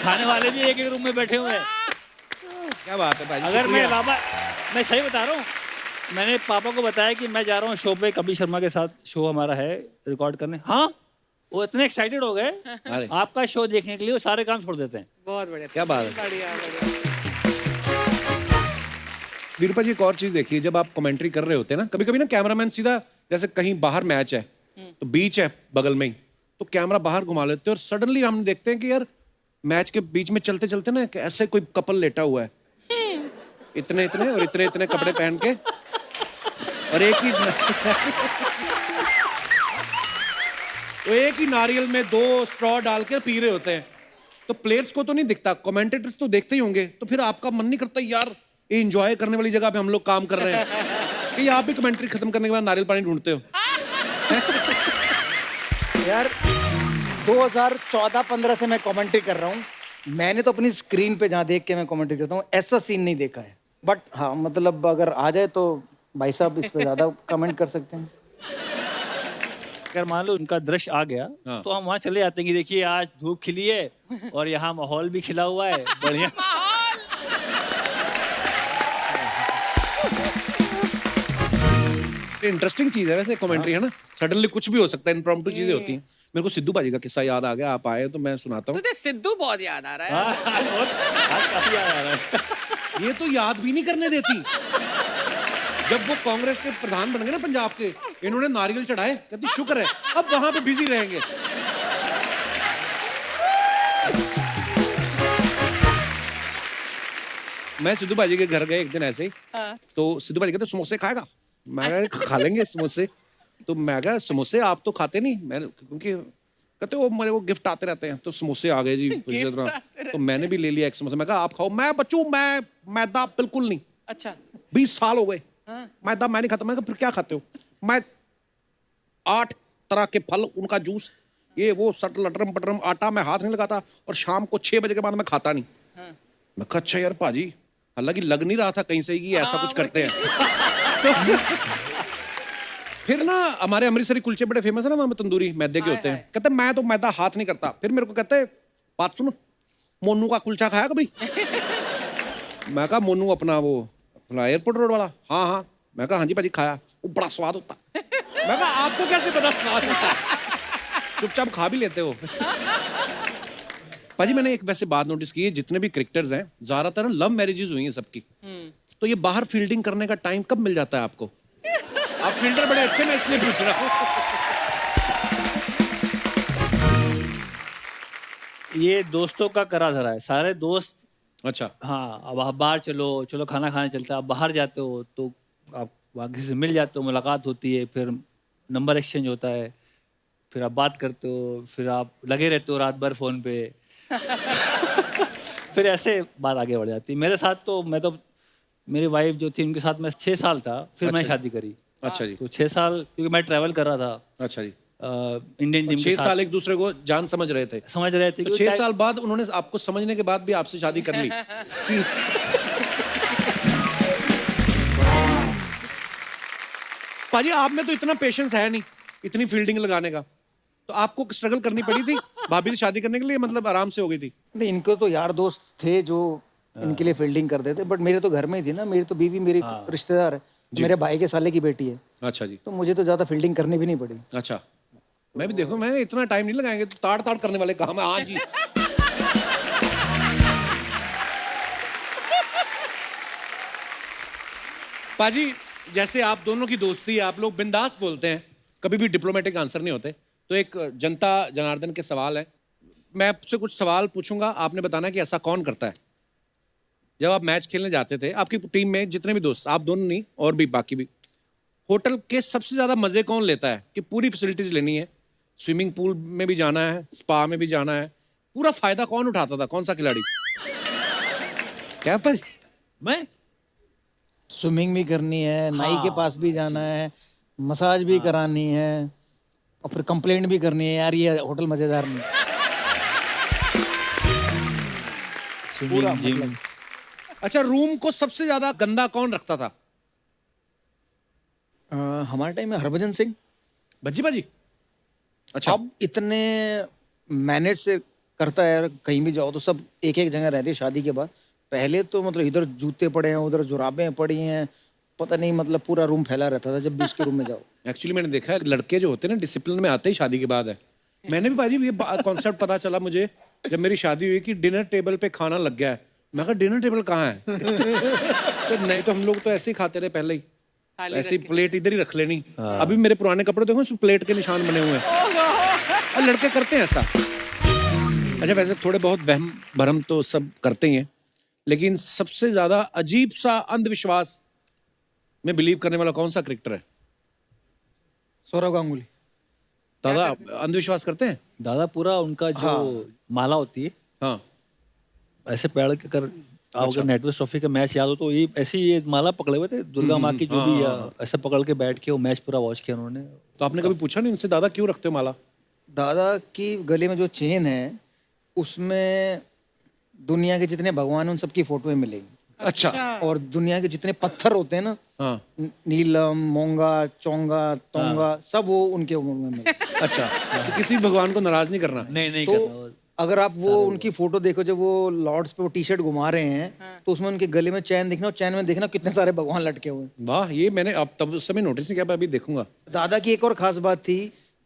खाने वाले भी एक एक रूम में बैठे हुए हैं। क्या बात है भाई, अगर मैं मैं सही बता रहा हूँ, मैंने पापा को बताया कि मैं जा रहा हूँ शो पे, कपिल शर्मा के साथ शो हमारा है रिकॉर्ड करने। हाँ, वो इतने एक्साइटेड हो गए अरे। आपका शो देखने के लिए, वो सारे काम छोड़ देते हैं। बहुत बढ़िया, क्या बात है। बढ़िया बढ़िया। वीरपा जी, एक और चीज देखिए, जब आप कमेंट्री कर रहे होते हैं ना, कभी कभी ना कैमरामैन सीधा, जैसे कहीं बाहर मैच है तो बीच है बगल में ही, तो कैमरा बाहर घुमा लेते हैं और सडनली हम देखते हैं कि यार मैच के बीच में चलते चलते ना कि ऐसे कोई कपल लेटा हुआ है, इतने इतने और इतने इतने कपड़े पहन के, और एक ही नारियल में 2 स्ट्रॉ डाल के पी रहे होते हैं। तो प्लेयर्स को तो नहीं दिखता, कमेंटेटर्स तो देखते ही होंगे, तो फिर आपका मन नहीं करता यार ये एंजॉय करने वाली जगह पे हम लोग काम कर रहे हैं कि आप भी कमेंट्री खत्म करने के बाद नारियल पानी ढूंढते हो? यार 2014-15 से मैं कमेंट्री कर रहा हूँ। मैंने तो अपनी स्क्रीन पे जहाँ देख के मैं कमेंट्री करता हूँ, ऐसा सीन नहीं देखा है। बट हाँ, मतलब अगर आ जाए तो भाई साहब इस पे ज्यादा कमेंट कर सकते हैं। अगर मान लो उनका दृश्य आ गया तो हम वहाँ चले जाते हैं कि देखिए आज धूप खिली है और यहाँ माहौल भी खिला हुआ है, बढ़िया। इंटरेस्टिंग चीज है वैसे कमेंट्री, है ना? सडनली कुछ भी हो सकता है, इम्प्रॉम्प्टू चीजें होती हैं। मेरे को सिद्धू बाजी का किस्सा याद आ गया, आप आए तो मैं सुनाता हूँ। तुझे सिद्धू बहुत याद आ रहा है। आज काफी याद आ रहा है। ये तो याद भी नहीं करने देती। जब वो कांग्रेस के प्रधान बन गए ना पंजाब के, इन्होंने नारियल चढ़ाए, कहती शुक्र है अब वहां पे बिजी रहेंगे। मैं सिद्धू बाजी के घर गए एक दिन ऐसे ही, तो सिद्धू बाजी कहते समोसे खाएगा? मैं कहा, खा लेंगे समोसे। तो मैं कहा समोसे आप तो खाते नहीं, मैंने क्योंकि कहते वो गिफ्ट आते रहते हैं, तो समोसे आ गए जी। तो मैंने भी ले लिया एक समोसा, मैं कहा आप खाओ। मैं बच्चों, मैं मैदा बिल्कुल नहीं, अच्छा 20 साल हो गए मैदा मैं नहीं खाता। मैं कहा फिर क्या खाते हो? मैं 8 तरह के फल, उनका जूस, ये वो सट लटरम पटरम, आटा मैं हाथ नहीं लगाता, और शाम को 6 बजे के बाद मैं खाता नहीं। मैं कहा अच्छा यार पाजी, हालांकि लग नहीं रहा था कहीं से कि ऐसा कुछ करते हैं। फिर ना हमारे अमृतसरी कुलचे बड़े फेमस है ना, वहां पे तंदूरी मैदे के होते हैं। कहते मैं तो मैदा हाथ नहीं करता। फिर मेरे को कहते बात सुनो, मोनू का कुलचा खाया कभी? मैं कहा मोनू अपना वो अपना एयरपोर्ट रोड वाला? हाँ हाँ। मैं कहा हाँ जी पाजी खाया, वो बड़ा स्वाद होता है। मैं कहा आपको कैसे पता स्वाद होता है? चुपचाप खा भी लेते हो। पाजी मैंने एक वैसे बात नोटिस की है, जितने भी क्रिकेटर्स हैं ज्यादातर लव मैरिजेस हुई हैं सबकी। तो ये बाहर फील्डिंग करने का टाइम कब मिल जाता है आपको? आप फील्डर बड़े अच्छे, मैं इसलिए पूछ रहा हूँ। ये दोस्तों का करा धरा है, सारे दोस्त। अच्छा। हाँ, अब आप बाहर चलो चलो खाना खाने चलता है, आप बाहर जाते हो तो आप वहाँ किसी से मिल जाते हो, मुलाकात होती है, फिर नंबर एक्सचेंज होता है, फिर आप बात करते हो, फिर आप लगे रहते हो रात भर फोन पे। फिर ऐसे बात आगे बढ़ जाती है। मेरे साथ तो मेरी वाइफ जो थी उनके साथ मैं 6 साल था, फिर मैं शादी करी। अच्छा जी। तो 6 साल क्योंकि मैं ट्रैवल कर रहा था अच्छा जी। इंडियन टीम 6 के साथ, साल एक दूसरे को जान समझ रहे थे। समझ रहे थे तो कि 6 साल बाद उन्होंने आपको समझने के बाद भी आपसे शादी कर ली। पाजी आप में तो इतना पेशेंस है नहीं इतनी फील्डिंग लगाने का, तो आपको स्ट्रगल करनी पड़ी थी भाभी से शादी करने के लिए? मतलब आराम से हो गई थी? नहीं, इनको तो यार दोस्त थे जो इनके लिए फील्डिंग करते थे, बट मेरे तो घर में ही थी ना। मेरी तो बीवी मेरी रिश्तेदार है, मेरे भाई के साले की बेटी है, अच्छा जी। तो मुझे तो ज्यादा फील्डिंग करनी भी नहीं पड़ी। अच्छा, मैं भी देखो, मैं इतना टाइम नहीं लगाएंगे, तो ताड़ ताड़ करने वाले काम है। हाँ जी। पाजी जैसे आप दोनों की दोस्ती है, आप लोग बिंदास बोलते हैं, कभी भी डिप्लोमेटिक आंसर नहीं होते, तो एक जनता जनार्दन के सवाल है। मैं आपसे कुछ सवाल पूछूंगा, आपने बताना कि ऐसा कौन करता है। जब आप मैच खेलने जाते थे, आपकी टीम में जितने भी दोस्त, आप दोनों नहीं और भी बाकी भी, होटल के सबसे ज्यादा मजे कौन लेता है कि पूरी फैसिलिटीज लेनी है, स्विमिंग पूल में भी जाना है, स्पा में भी जाना है, पूरा फायदा कौन उठाता था, कौन सा खिलाड़ी? क्या पर मैं स्विमिंग भी करनी है, नाई के पास भी जाना है, मसाज भी करानी है, और फिर कंप्लेंट भी करनी है, यार ये होटल मजेदार नहीं। स्विमिंग जिम अच्छा, रूम को सबसे ज्यादा गंदा कौन रखता था? हमारे टाइम में हरभजन सिंह। भज्जी बाजी। अच्छा, अब इतने मैनेज से करता है, कहीं भी जाओ तो सब एक एक जगह रहते हैं शादी के बाद। पहले तो मतलब इधर जूते पड़े हैं, उधर जुराबें पड़ी हैं, पता नहीं मतलब पूरा रूम फैला रहता था जब भी उसके रूम में जाओ। एक्चुअली मैंने देखा है लड़के जो होते हैं ना डिसिप्लिन में आते ही शादी के बाद है। मैंने भी बाजी ये कॉन्सेप्ट पता चला मुझे जब मेरी शादी हुई कि डिनर टेबल पे खाना लग गया है। मैं कहा डिनर टेबल कहाँ है? तो नहीं, तो हम लोग तो ऐसे ही खाते रहे पहले ही, थाली ऐसे ही रख के। प्लेट इधर ही रख लेनी। अभी मेरे पुराने कपड़े देखो उसमें प्लेट के निशान बने हुए हैं और लड़के करते हैं ऐसा। अच्छा, वैसे थोड़े बहुत वहम भरम तो सब करते ही हैं, लेकिन सबसे ज्यादा अजीब सा अंधविश्वास में बिलीव करने वाला कौन सा क्रिकेटर है? सौरव गांगुली। दादा अंधविश्वास करते हैं? दादा पूरा उनका जो माला होती है, हाँ, ऐसे पैर के कर आप अगर नेटवर्क ट्रॉफी का मैच याद हो तो ये ऐसे ही ये माला पकड़े हुए थे दुर्गा माँ की, जो भी ऐसे पकड़ के बैठ के वो मैच पूरा वॉच किया उन्होंने। तो आपने कभी पूछा नहीं इनसे दादा क्यों रखते हो माला? दादा की गले में जो चेन है उसमें दुनिया के जितने भगवान हैं उन सबकी फोटोएं मिलेंगी। अच्छा, और दुनिया के जितने पत्थर होते हैं ना, हाँ, नीलम, मोंगा, चोंगा, तोंगा, सब वो उनके उम्र में मिलेंगे। अच्छा, तो किसी भगवान को नाराज नहीं करना। नहीं तो अगर आप वो उनकी फोटो देखो, जब वो लॉर्ड्स पे वो टी शर्ट घुमा रहे हैं तो उसमें उनके गले में चैन दिखना, और चैन में देखना कितने सारे भगवान लटके हुए हैं। वाह, ये मैंने अब तब उस समय नोटिस नहीं किया, मैं अभी देखूंगा। दादा की एक और खास बात थी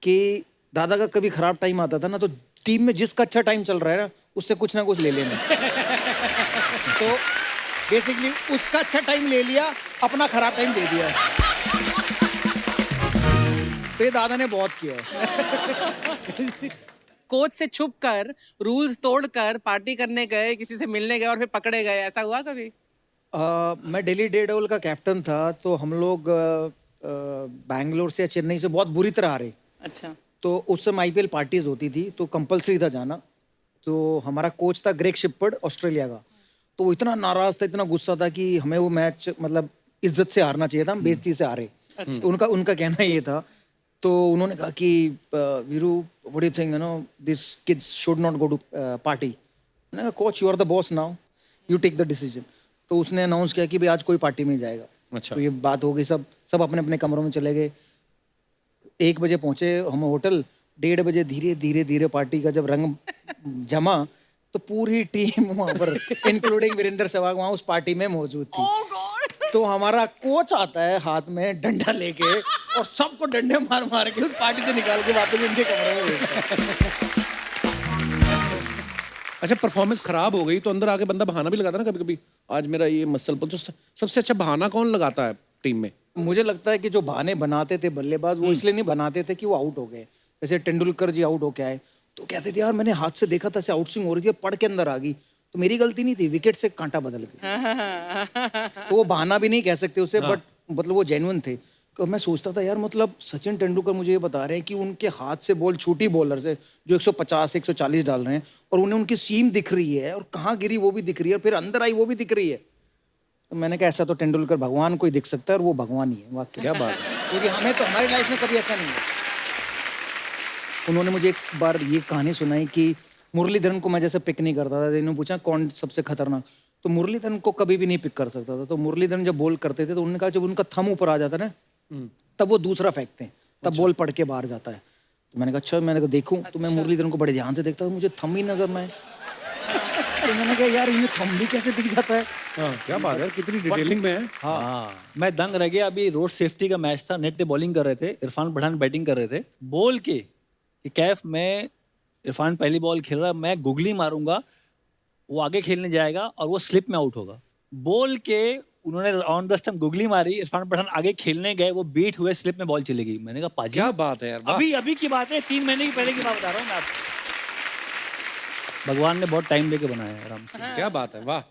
कि दादा का कभी खराब टाइम आता था ना, तो टीम में जिसका अच्छा टाइम चल रहा है ना उससे कुछ ना कुछ ले लेना। तो बेसिकली उसका अच्छा टाइम ले लिया, अपना खराब टाइम दे दिया। तो ये दादा ने बहुत किया है। कोच से छुप कर, रूल्स तोड़कर पार्टी करने गए, किसी से मिलने गए और फिर पकड़े गए, ऐसा हुआ कभी? मैं दिल्ली डेयरडेविल का कैप्टन था, तो हम लोग बैंगलोर से या चेन्नई से बहुत बुरी तरह हारे। अच्छा। तो उस समय आईपीएल पार्टीज होती थी, तो कंपलसरी था जाना। तो हमारा कोच था ग्रेग शिपर्ड, ऑस्ट्रेलिया का। तो वो इतना नाराज था, इतना गुस्सा था कि हमें वो मैच मतलब इज्जत से हारना चाहिए था, हम बेइज्जती से हारे। तो उनका कहना ये था। तो उन्होंने कहा कि Viru, what do you think, you know, this kids should not go to party. मैंने कहा coach, you are the boss now, you take the decision. तो उसने अनाउंस किया कि भाई आज कोई पार्टी में जाएगा। अच्छा। तो ये बात हो गई, सब अपने अपने कमरों में चले गए। 1 बजे पहुंचे हम होटल, 1:30 बजे धीरे धीरे धीरे पार्टी का जब रंग जमा तो पूरी टीम वहां पर इंक्लूडिंग वीरेंद्र सहवाग वहां उस पार्टी में मौजूद थी। तो हमारा कोच आता है हाथ में डंडा लेके और सबको डंडे मार मार के उस पार्टी से निकाल के वापस उनके कमरे में भेजता है। अच्छा, परफॉर्मेंस खराब हो गई तो अंदर आके बंदा बहाना भी लगाता ना कभी कभी, आज मेरा ये मसल पर। तो सबसे अच्छा बहाना कौन लगाता है टीम में? मुझे लगता है कि जो बहाने बनाते थे बल्लेबाज, वो इसलिए नहीं बनाते थे कि वो आउट हो गए। जैसे तेंदुलकर जी आउट हो के आए तो कहते थे यार मैंने हाथ से देखा था, ऐसे आउट स्विंग हो रही थी, पड़ के अंदर आ गई, तो मेरी गलती नहीं थी, विकेट से कांटा बदल गया। तो वो बहाना भी नहीं कह सकते उसे, बट मतलब वो जेन्युइन थे। तो मैं सोचता था यार, मतलब सचिन तेंदुलकर मुझे ये बता रहे हैं कि उनके हाथ से बॉल छोटी बॉलर से जो 150 140 डाल रहे हैं, और उन्हें उनकी सीम दिख रही है, और कहाँ गिरी वो भी दिख रही है, और फिर अंदर आई वो भी दिख रही है। तो मैंने कहा ऐसा तो तेंदुलकर भगवान को ही दिख सकता है, और वो भगवान ही है वाकई। क्या बात है। क्योंकि हमें तो हमारी लाइफ में कभी ऐसा नहीं है। उन्होंने मुझे एक बार ये कहानी सुनाई कि मुरलीधरन को मैं जैसे पिक नहीं करता था, इन्होंने पूछा कौन सबसे खतरनाक, तो मुरलीधरन को कभी भी नहीं पिक कर सकता था। तो मुरलीधरन जब बॉल करते थे तो उन्होंने कहा जब उनका थंब ऊपर आ जाता ना, तब वो दूसरा फेंकते हैं, तब बॉल पड़ के बाहर जाता है। तो मैंने कहा अच्छा, मैंने कहा देखूं। तो मैं मुरलीधरन को बड़े ध्यान से देखता था, मुझे थंब ही नजर ना आए। तो मैंने कहा यार इन्हें थंब भी कैसे दिख जाता है। हाँ, क्या बात है, कितनी डिटेलिंग में है। हाँ, मैं दंग रह गया। अभी रोड सेफ्टी का मैच था, नेट पे बॉलिंग कर रहे थे, इरफान पठान बैटिंग कर रहे थे। बॉल के कैफ में इरफान पहली बॉल खेल रहा है, मैं गुगली मारूंगा, वो आगे खेलने जाएगा और वो स्लिप में आउट होगा। बॉल के उन्होंने ऑन द स्टंप गुगली मारी, इरफान पठान आगे खेलने गए, वो बीट हुए, स्लिप में बॉल चली गई। मैंने कहा पाजी क्या बात है यार, वाह। अभी अभी की बात है, 3 महीने की पहले की बात बता रहा हूँ मैं आपको। भगवान ने बहुत टाइम लेके बनाया है आराम से। क्या बात है, वाह।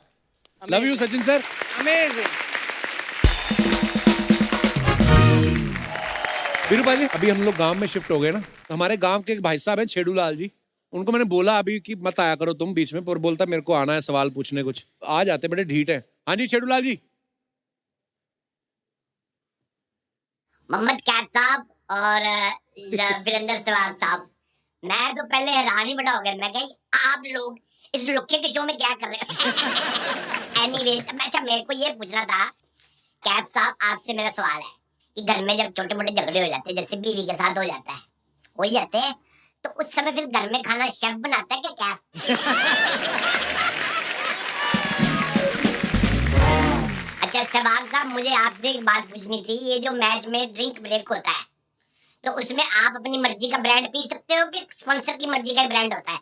Love you Sachin sir. Amazing. Biru भाई, अभी हम लोग गांव में शिफ्ट हो गए ना, तो हमारे गांव के एक भाई साहब हैं छेड़ू लाल जी, उनको मैंने बोला अभी कि मत आया करो तुम बीच में, पर बोलता मेरे को आना है सवाल पूछने कुछ। आ जाते, बड़े ढीठ है। हाँ जी छेड़ू लाल जी। मोहम्मद कैफ साहब और वीरेंद्र सहवाग साहब, मैं तो पहले हैरान ही बड़ा हो गया। मैं कहा आप लोग इस लुक्के के शो में क्या कर रहे हो? एनीवेज, अच्छा मेरे को ये पूछना था कैफ साहब, आपसे मेरा सवाल है कि घर में जब छोटे मोटे झगड़े हो जाते हैं, जैसे बीवी के साथ हो जाता है, हो ही जाते हैं, तो उस समय फिर घर में खाना शेफ बनाता है क्या कैफ? अच्छा सहवाग साहब, मुझे आपसे एक बात पूछनी थी। ये जो मैच में ड्रिंक ब्रेक होता है, तो उसमें आप अपनी मर्जी का ब्रांड पी सकते हो कि स्पॉन्सर की मर्जी का ब्रांड होता है?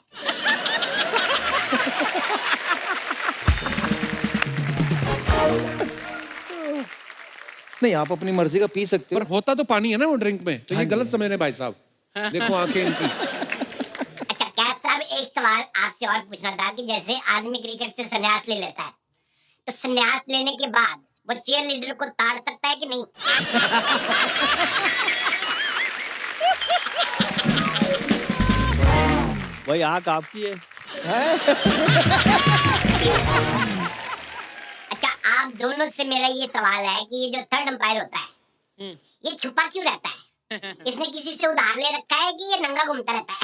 नहीं, आप अपनी मर्जी का पी सकते पर हो। होता तो पानी है ना वो ड्रिंक में, तो ये गलत समझ रहे भाई साहब। देखो आंखें इनकी। अच्छा कैफ साहब, एक सवाल आपसे और पूछना था कि जैसे आदमी क्रिकेट से संन्यास ले लेता है, तो संन्यास लेने के बाद वो चीयर लीडर को ताड़ सकता है कि नहीं? भाई आँख आपकी है। अच्छा आप दोनों से मेरा ये सवाल है कि ये जो थर्ड अंपायर होता है, ये छुपा क्यों रहता है? इसने किसी से उधार ले रखा है कि ये नंगा घूमता रहता है?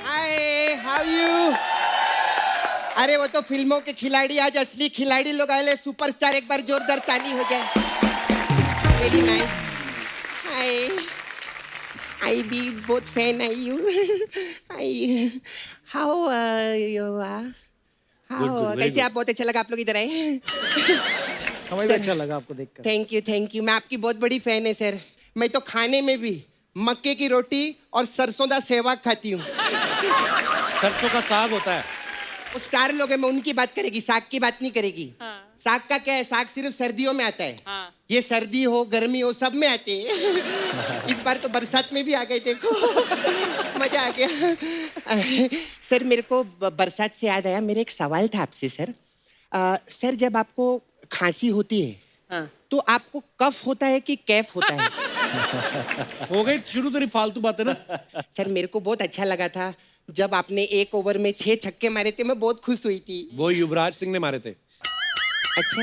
हाय, हाउ यू? अरे वो तो फिल्मों के खिलाड़ी, आज असली खिलाड़ी लोग आए। सुपरस्टार, एक बार जोरदार ताली हो जाए। Very nice. Hi, I be बहुत fan I you. I how you are? How कैसे आप? बहुत अच्छा लगा आप लोग इधर आए। हमें भी अच्छा लगा आपको देखकर। Thank you, thank you. मैं आपकी बहुत बड़ी फैन है सर। मैं तो खाने में भी मक्के की रोटी और सरसों का सेवाग खाती हूँ। सरसों का साग होता है। वो स्टार लोग हैं, मैं उनकी बात करेगी, साग की बात नहीं करेगी। साग का क्या है, साग सिर्फ सर्दियों में आता है। ये सर्दी हो गर्मी हो सब में आते हैं। इस बार तो बरसात में भी आ गए, देखो मजा आ गया। सर मेरे को बरसात से याद आया, मेरा एक सवाल था आपसे सर। सर जब आपको खांसी होती है तो आपको कफ होता है कि कैफ होता है? हो गई शुरू तेरी फालतू बातें ना। सर मेरे को बहुत अच्छा लगा था जब आपने 1 ओवर में 6 छक्के मारे थे, मैं बहुत खुश हुई थी। वो युवराज सिंह ने मारे थे। अच्छा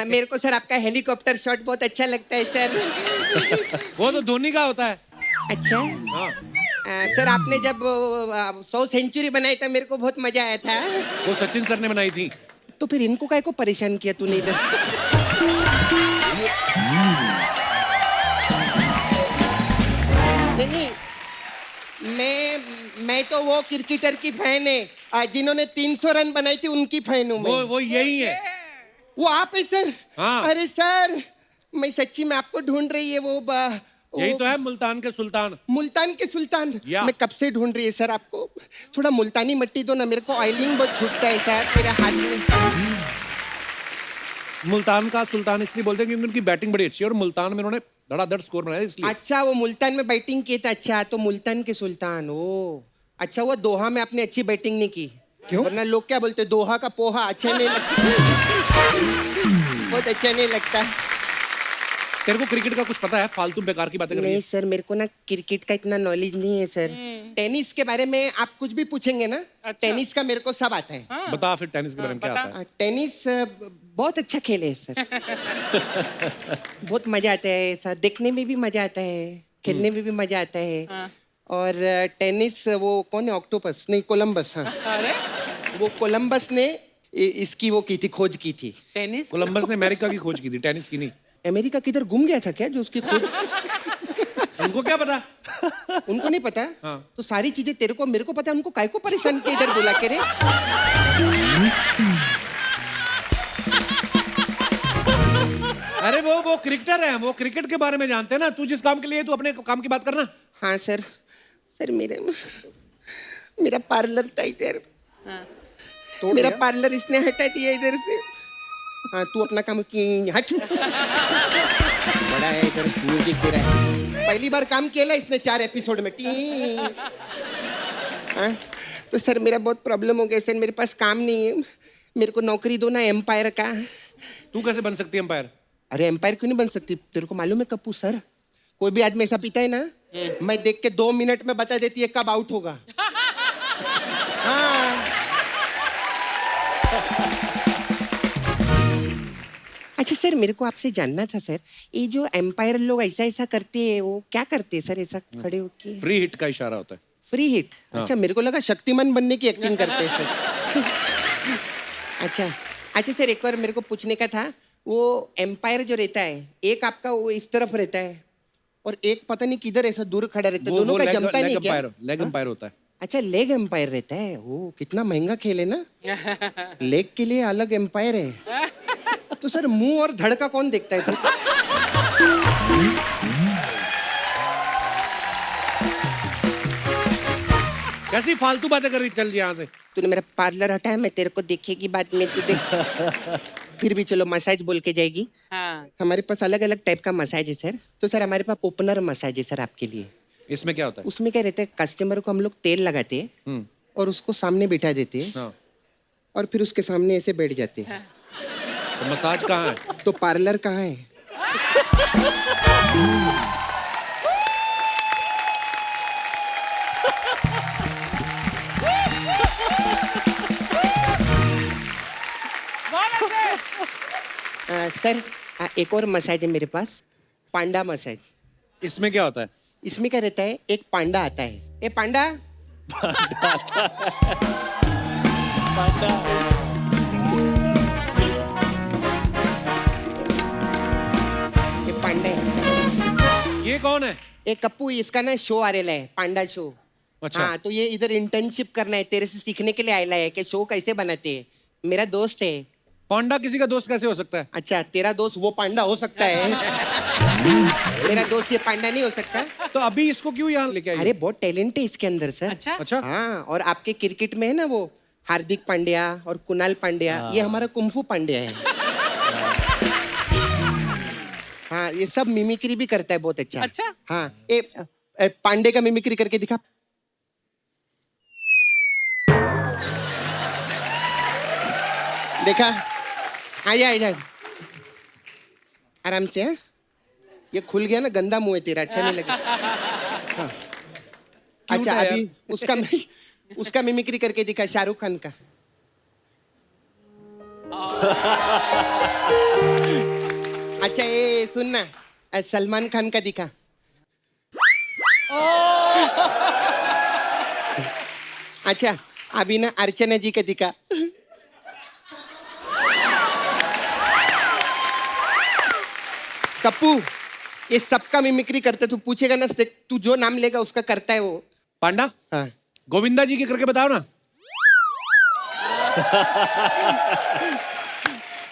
मेरे को सर आपका हेलीकॉप्टर शॉट बहुत अच्छा लगता है सर। वो तो धोनी का होता है। अच्छा हाँ, सर आपने जब 100 सेंचुरी बनाई था मेरे को बहुत मजा आया था। वो सचिन सर ने बनाई थी। तो फिर इनको काय को परेशान किया तूने इधर? नहीं, मैं तो वो क्रिकेटर की फैन है जिन्होंने 300 रन बनाई थी, उनकी फैन हूँ मैं। वो यही है। वो आप है सर? हाँ। अरे सर मैं सच्ची में आपको ढूंढ रही है वो यही तो है मुल्तान के सुल्तान। मुल्तान के सुल्तान। या। मैं कब से ढूंढ रही है सर आपको। थोड़ा मुल्तानी मिट्टी दो ना, मेरे को ऑयलिंग बहुत छूटता है सर मेरे हाथ में। मुल्तान का सुल्तान इसलिए बोलते हैं क्योंकि उनकी बैटिंग बड़ी अच्छी है और मुल्तान में उन्होंने धड़ाधड़ स्कोर बनाया इसलिए। अच्छा वो मुल्तान में बैटिंग की था। अच्छा तो मुल्तान के सुल्तान। ओ अच्छा, वो दोहा में आपने अच्छी बैटिंग नहीं की? क्यों? वरना लोग क्या बोलते, दोहा का पोहा अच्छा नहीं लगता। बहुत अच्छा नहीं लगता। तेरे को क्रिकेट का कुछ पता है? फालतू बेकार की बातें कर रही नहीं है। सर मेरे को ना क्रिकेट का इतना नॉलेज नहीं है सर। टेनिस के बारे में आप कुछ भी पूछेंगे ना, टेनिस का मेरे को सब आता है। बता फिर टेनिस के बारे में क्या आता है? टेनिस बहुत अच्छा खेल है सर। बहुत मजा आता है सर, देखने में भी मजा आता है, खेलने में भी मजा आता है। और टेनिस वो कौन है, ऑक्टोपस नहीं कोलंबस। हाँ अरे वो कोलंबस ने इसकी वो की थी, खोज की थी। टेनिस कोलंबस ने अमेरिका की खोज की थी, टेनिस की नहीं। अमेरिका किधर घूम गया था क्या जो उसकी खोज? उनको क्या पता? उनको नहीं पता? हाँ। तो सारी चीजें तेरे को मेरे को पता है, उनको काय को परेशान किया इधर बुला के रे? अरे वो क्रिकेटर है, वो क्रिकेट के बारे में जानते हैं ना। तू जिस काम के लिए तू अपने काम की बात करना। हाँ सर सर मेरा पार्लर था इधर मेरा पार्लर इसने हटा दिया इधर से हाँ तू अपना काम की हट बड़ा है इधर म्यूजिक दे रहा है पहली बार काम किया इसने 4 एपिसोड में टी हाँ तो सर मेरा बहुत प्रॉब्लम हो गया सर मेरे पास काम नहीं है मेरे को नौकरी दो ना एम्पायर का तू कैसे बन सकती है एम्पायर? अरे एम्पायर क्यों नहीं बन सकती तेरे को मालूम है कप्पू सर कोई भी आदमी ऐसा पीता है ना मैं देख के 2 मिनट में बता देती है कब आउट होगा हाँ अच्छा सर मेरे को आपसे जानना था सर ये जो एम्पायर लोग ऐसा ऐसा करते हैं वो क्या करते हैं सर ऐसा खड़े होके फ्री हिट का इशारा होता है। फ्री हिट अच्छा मेरे को लगा शक्तिमान बनने की एक्टिंग करते हैं सर अच्छा अच्छा सर एक बार मेरे को पूछने का था वो एम्पायर जो रहता है एक आपका वो इस तरफ रहता है और एक पता नहीं किधर ऐसा दूर खड़ा रहता है दोनों का जमता नहीं क्या लेग एम्पायर होता है। अच्छा लेग एम्पायर रहता है वो कितना महंगा खेल है ना लेग के लिए अलग एम्पायर है तो सर मुंह और धड़ का कौन देखता है कैसी फालतू बातें कर रही चल यहाँ से। तूने मेरा पार्लर हटाया मैं तेरे को देखेगी बाद में तू देख फिर भी चलो मसाज बोल के जाएगी हाँ हमारे पास अलग अलग टाइप का मसाज है सर तो सर हमारे पास ओपनर मसाज है सर आपके लिए इसमें क्या होता है? उसमें क्या रहता है कस्टमर को हम लोग तेल लगाते हैं और उसको सामने बिठा देते हैं हाँ। और फिर उसके सामने ऐसे बैठ जाते हैं तो मसाज कहाँ है? तो पार्लर कहाँ है सर एक और मसाज है मेरे पास पांडा मसाज इसमें क्या होता है? इसमें क्या रहता है एक पांडा आता है ए पांडा ये पांडा है ये कौन है? ए कप्पू इसका ना शो आ रहा है पांडा शो अच्छा। हाँ तो ये इधर इंटर्नशिप करना है तेरे से सीखने के लिए आयला है कि शो कैसे बनाते हैं मेरा दोस्त है पांडा किसी का दोस्त कैसे हो सकता है? अच्छा तेरा दोस्त वो पांडा हो सकता है मेरा दोस्त ये पांडा नहीं हो सकता तो अभी इसको क्यों यहाँ लेके आई? अरे बहुत टैलेंट है इसके अंदर सर अच्छा अच्छा हाँ और आपके क्रिकेट में है ना वो हार्दिक पांड्या और कुणाल पांड्या ये हमारा कुंफू पांड्या है हाँ ये सब मिमिक्री भी करता है बहुत अच्छा अच्छा? हाँ पांडे का मिमिक्री करके दिखा देखा आया आया आराम से हाँ ये खुल गया ना गंदा मुंह है तेरा अच्छा नहीं लगा हाँ। अच्छा है अभी उसका मिमिक्री करके दिखा शाहरुख खान का अच्छा ये सुनना सलमान खान का दिखा अच्छा अभी ना अर्चना जी का दिखा कप्पू ये सबका मिमिक्री करते तू पूछेगा ना तू जो नाम लेगा उसका करता है वो पांडा हाँ गोविंदा जी के करके बताओ ना।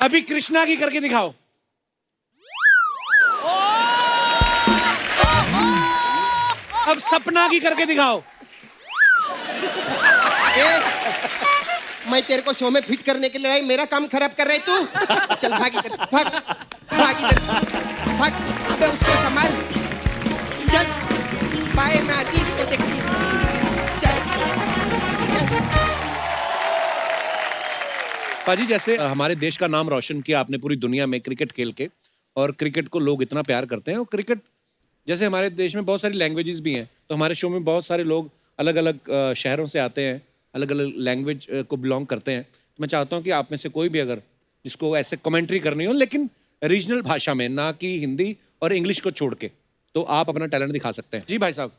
अभी कृष्णा की करके दिखाओ। अब सपना की करके दिखाओ। मैं तेरे को शो में फिट करने के लिए आई मेरा काम खराब कर रही तू चल भाग इधर भाग भाग इधर भाग अबे उसको संभाल चल बाय मैं आती इसको देखती चल पाजी जैसे हमारे देश का नाम रोशन किया आपने पूरी दुनिया में क्रिकेट खेल के और क्रिकेट को लोग इतना प्यार करते हैं और क्रिकेट जैसे हमारे देश में बहुत सारी लैंग्वेजेस भी हैं तो हमारे शो में बहुत सारे लोग अलग अलग शहरों से आते हैं अलग अलग लैंग्वेज को बिलोंग करते हैं तो मैं चाहता हूँ कि आप में से कोई भी अगर जिसको ऐसे कमेंट्री करनी हो लेकिन रीजनल भाषा में ना कि हिंदी और इंग्लिश को छोड़ के तो आप अपना टैलेंट दिखा सकते हैं। जी भाई साहब।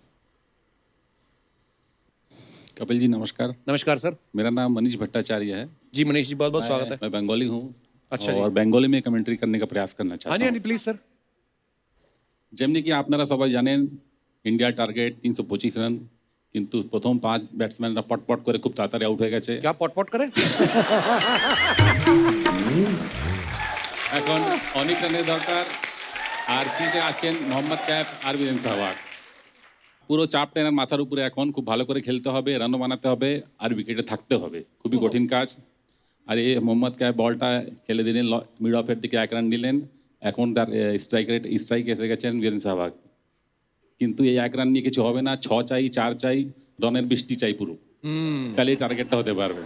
कपिल जी नमस्कार। नमस्कार सर। मेरा नाम मनीष भट्टाचार्य है। जी मनीष जी बहुत बहुत स्वागत है। मैं बंगाली हूँ। अच्छा और बंगाली में कमेंट्री करने का प्रयास करना हाँ चाहता जी हाँ हूँ। जी प्लीज सर। যেমনি কি আপনারা সবাই জানেন ইন্ডিয়ার টার্গেট 325 রান কিন্তু প্রথম 5 ব্যাটসম্যানরা পটপট করে খুব তাড়াতাড়ি আউট হয়ে গেছে। क्या पॉट पॉट करे? এখন অনেক রানের দরকার আর পিছে আছেন মোহাম্মদ ক্যাফ আর বীরেন সেহবাগ। পুরো চাপটা এনার মাথার উপরে এখন, খুব ভালো করে খেলতে হবে, রানও বানাতে হবে আর উইকেটে থাকতে হবে, খুবই কঠিন কাজ। আর এই মোহাম্মদ ক্যাফ বলটা খেলে দিলেন, মিড অফের দিকে 1 রান নিলেন, এখন তার স্ট্রাইক এসে গেছেন বীরেন সেহবাগ। কিন্তু এই 1 রান নিয়ে কিছু হবে না, 6 চাই, 4 চাই, রানের বৃষ্টি চাই পুরো, তাহলে টার্গেটটা হতে পারবে।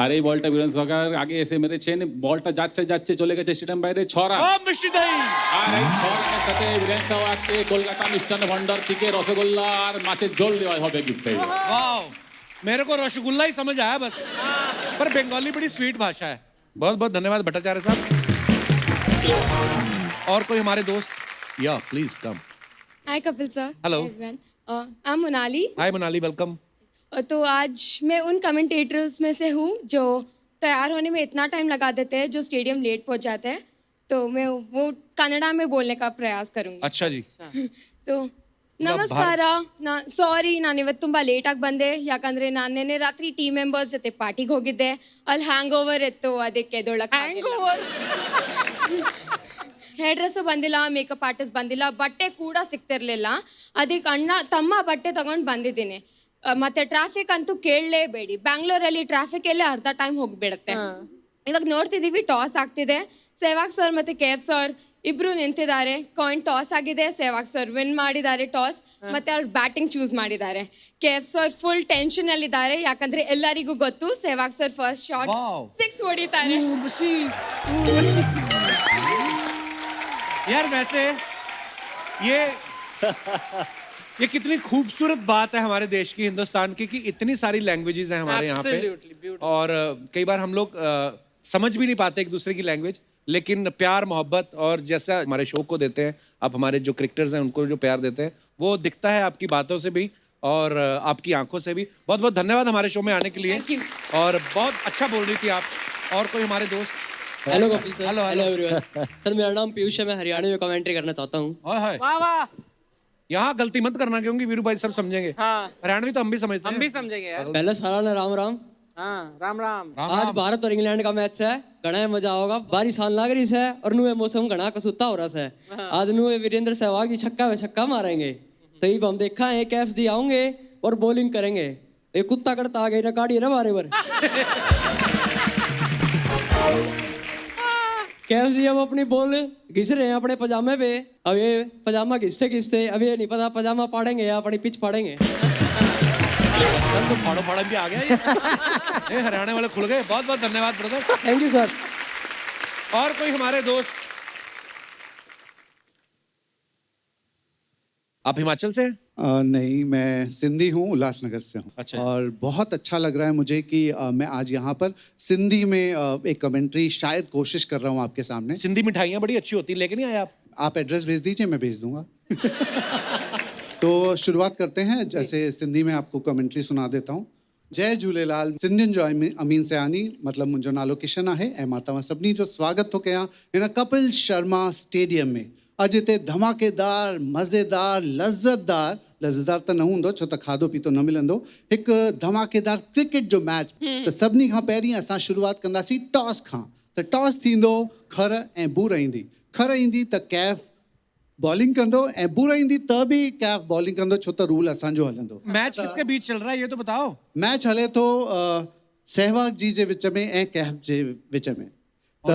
আর এই বলটা বীরেন সেহবাগ আগে এসে মেরেছেন, বলটা যাচ্ছে যাচ্ছে চলে গেছে স্টেডিয়াম বাইরে, 6 রান। আর এই 6 রানের সাথে বীরেন সেহবাগকে কলকাতা মিষ্টান্ন ভান্ডার থেকে রসগোল্লা আর মাছের ঝোল দেওয়া হবে गिफ्ट। वाह, मेरे को रसगुल्ला ही समझ आया बस, पर बंगाली बड़ी स्वीट भाषा है। बहुत बहुत धन्यवाद भट्टाचार्य साहब। और कोई हमारे दोस्त? या please come. Hi Kapil sir. Hello. I am Monali. Hi Monali, welcome. तो आज मैं उन कमेंटेटर्स में से हूँ जो तैयार होने में इतना टाइम लगा देते हैं, जो स्टेडियम लेट पहुँच जाते हैं, तो मैं वो कन्नड़ा में बोलने का प्रयास करूँगी। अच्छा जी। तो ನಮಸ್ಕಾರ. ಸಾರಿ, ನಾನು ಇವತ್ತು ತುಂಬ ಲೇಟಾಗಿ ಬಂದೆ, ಯಾಕಂದರೆ ನಾನು ನಿನ್ನೆ ರಾತ್ರಿ ಟೀಮ್ ಮೆಂಬರ್ಸ್ ಜೊತೆ ಪಾರ್ಟಿಗೆ ಹೋಗಿದ್ದೆ, ಅಲ್ಲಿ ಹ್ಯಾಂಗ್ ಓವರ್ ಇತ್ತು, ಅದಕ್ಕೆ ಎದ್ದೊಳಕ್ಕೆ ಹೇರ್ ಡ್ರೆಸ್ಸು ಬಂದಿಲ್ಲ, ಮೇಕಪ್ ಆರ್ಟಿಸ್ಟ್ ಬಂದಿಲ್ಲ, ಬಟ್ಟೆ ಕೂಡ ಸಿಗ್ತಿರ್ಲಿಲ್ಲ, ಅದಕ್ಕೆ ತಮ್ಮ ಬಟ್ಟೆ ತಗೊಂಡು ಬಂದಿದ್ದೀನಿ. ಮತ್ತೆ ಟ್ರಾಫಿಕ್ ಅಂತೂ ಕೇಳಲೇಬೇಡಿ, ಬ್ಯಾಂಗ್ಳೂರಲ್ಲಿ ಟ್ರಾಫಿಕ್ ಎಲ್ಲೇ ಅರ್ಧ ಟೈಮ್ ಹೋಗಿಬಿಡುತ್ತೆ. ಇವಾಗ ನೋಡ್ತಿದ್ದೀವಿ ಟಾಸ್ ಆಗ್ತಿದೆ, ಸೆಹ್ವಾಗ್ ಸರ್ ಮತ್ತು KF ಸರ್ ಇಬ್ರು ನಿಂತಿದ್ದಾರೆ, ಕಾಯಿನ್ ಟಾಸ್ ಆಗಿದೆ, ಸೆಹ್ವಾಗ್ ಸರ್ ವಿನ್ ಮಾಡಿದ್ದಾರೆ ಟಾಸ್, ಮತ್ತೆ ಅವ್ರು ಬ್ಯಾಟಿಂಗ್ ಚೂಸ್ ಮಾಡಿದ್ದಾರೆ. KF ಸರ್ ಫುಲ್ ಟೆನ್ಷನ್ ಅಲ್ಲಿ ಇದ್ದಾರೆ, ಯಾಕಂದ್ರೆ ಎಲ್ಲರಿಗೂ ಗೊತ್ತು ಸೆಹ್ವಾಗ್ ಸರ್ ಫಸ್ಟ್ ಶಾಟ್ 6 ಹೊಡಿತಾರೆ. यार वैसे ये कितनी खूबसूरत बात है हमारे देश की, हिंदुस्तान की, कि इतनी सारी लैंग्वेजेस हैं हमारे यहाँ पे, और कई बार हम लोग समझ भी नहीं पाते एक दूसरे की लैंग्वेज, लेकिन प्यार मोहब्बत और जैसा हमारे शो को देते हैं आप, हमारे जो क्रिकेटर्स हैं उनको जो प्यार देते हैं, वो दिखता है आपकी बातों से भी और आपकी आंखों से भी। बहुत बहुत धन्यवाद हमारे शो में आने के लिए, Thank you. और बहुत अच्छा बोल रही थी आप। और कोई हमारे दोस्त? Hello Kapil sir. Hello hello everyone. Sir मेरा नाम पीयूष है, मैं हरियाणा में कमेंट्री करना चाहता हूँ। वाह वाह। यहाँ गलती मत करना, क्योंकि वीरू भाई सब समझेंगे। हाँ, हरियाणवी तो हम भी समझते हम हैं। भी समझेंगे यार। पहले सारा ने राम राम। हाँ, राम राम। आज भारत और इंग्लैंड का मैच है, घना मजा होगा, बारिश आने लग रही है और नुए मौसम घना कसूता हो रहा है। आज नुए वीरेंद्र सहवाग जी छक्का पे छक्का मारेंगे, तो ये हम देखा है KF जी आएंगे और बॉलिंग करेंगे। ये कुत्ता करता आ गई ना काढ़ी ना बारे बार। KF जी अब अपनी बॉल घिस रहे हैं अपने पजामे पे, अब ये पजामा घिसते घिसते अब ये नहीं पता पजामा फाड़ेंगे या अपनी पिच फाड़ेंगे। तो फाड़ो फाड़ा भी आ गया ये हरियाणा वाले खुल गए। बहुत बहुत धन्यवाद ब्रदर। Thank you sir. और कोई हमारे दोस्त? आप हिमाचल से हैं? नहीं, मैं सिंधी हूँ, उल्लासनगर से हूँ। अच्छा। और बहुत अच्छा लग रहा है मुझे कि मैं आज यहाँ पर सिंधी में एक कमेंट्री शायद कोशिश कर रहा हूँ आपके सामने। सिंधी मिठाइयाँ बड़ी अच्छी होती हैं, लेके नहीं आए आप? आप एड्रेस भेज दीजिए, मैं भेज दूंगा। तो शुरुआत करते हैं, जैसे सिंधी में आपको कमेंट्री सुना देता हूँ। जय झूलेलाल, सिंधियुनि जो अमीन सयानी, मतलब मुंहिंजो नालो किशन आहे ऐं मां तव्हां सभिनी जो स्वागत थो कयां हिन कपिल शर्मा स्टेडियम में। अॼु हिते धमाकेदार, मज़ेदार, लज़्ज़तदार त न हूंदो, छो त खाधो पीतो न मिलंदो, हिकु धमाकेदार क्रिकेट जो मैच। त सभिनी खां पहिरीं असां शुरूआत कंदासीं टॉस खां। त टॉस थींदो, खर ऐं बूर ईंदी। खर ईंदी त KF बॉलिंग कंदो ऐं बूर ईंदी त बि KF बॉलिंग कंदो, छो त रूल असांजो हलंदो। मैच किसके बीच चल रहा है ये तो बताओ। मैच हले तो सहवाग जी जे विच में ऐं KF जे विच में। त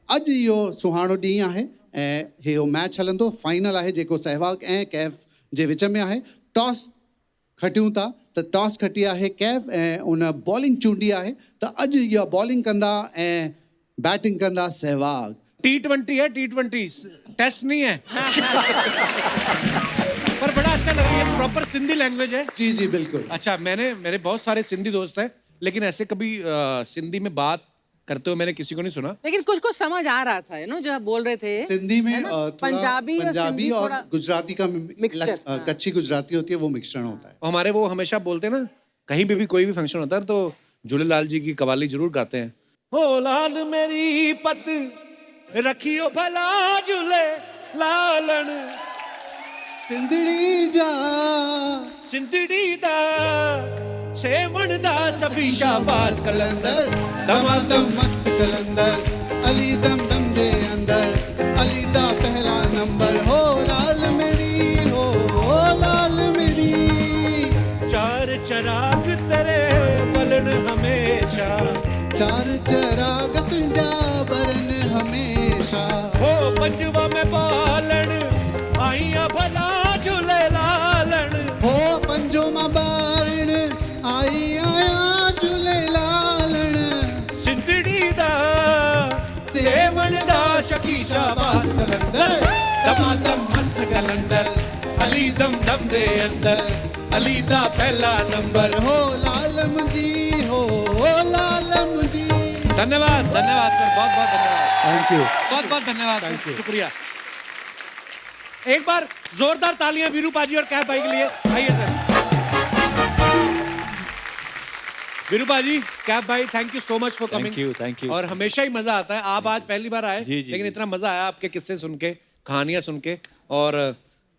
अॼु इहो सुहाणो ॾींहुं आहे ऐं इहो मैच हलंदो, फाइनल आहे जेको सहवाग ऐं KF जे विच में आहे। टॉस खटियूं था त टॉस खटी आहे KF ऐं उन बॉलिंग चूंडी आहे, त अॼु इहा बॉलिंग कंदा ऐं बैटिंग कंदा सहवाग। T20 है, T20 टेस्ट नहीं है। पर बड़ा अच्छा लग रहा है, प्रॉपर सिंधी लैंग्वेज है। जी जी बिल्कुल। अच्छा, मेरे बहुत सारे सिंधी दोस्त हैं, लेकिन ऐसे कभी सिंधी में बात करते हुए मैंने किसी को नहीं सुना। लेकिन कुछ कुछ समझ आ रहा था, जो आप बोल रहे थे सिंधी में थोड़ा पंजाबी पंजाबी और थोड़ा गुजराती का मिक्सचर, कच्ची गुजराती होती है, वो मिश्रण होता है। हमारे वो हमेशा बोलते हैं ना, कहीं पे भी कोई भी फंक्शन होता है तो झूलेलाल जी की कवाली जरूर गाते हैं। ओ लाल मेरी पत रखियो भला झूले लालन, सिंधड़ी जा सिंधड़ी दा सेमण दा सफी शाबाज कलंदर, दमादम मस्त कलंदर, अली दम दम दे अंदर, अली दा पहला नंबर। हो लाल मेरी, हो लाल मेरी सेवन दा शकी शाबाश कलंदर दमादम मस्त कलंदर अली दम दम दे अंदर अली दा पहला नंबर हो लालम जी हो लालम जी। धन्यवाद धन्यवाद सर, बहुत बहुत धन्यवाद, थैंक यू। बहुत बहुत धन्यवाद, शुक्रिया। एक बार जोरदार तालियां वीरू पाजी और कैफ भाई के लिए। आइए सर। वीरू पाजी, कैफ भाई, thank you so much for coming. Thank you. और हमेशा ही मजा आता है, आप आज पहली बार आए जी, जी, लेकिन जी। इतना मजा आया आपके किस्से सुन के, कहानियां सुन के, और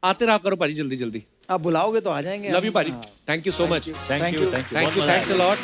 आते रहा करो पाजी जल्दी जल्दी। आप बुलाओगे तो आ जाएंगे। लव यू पाजी, thank you so much. Thank you. Thank you, thanks a lot.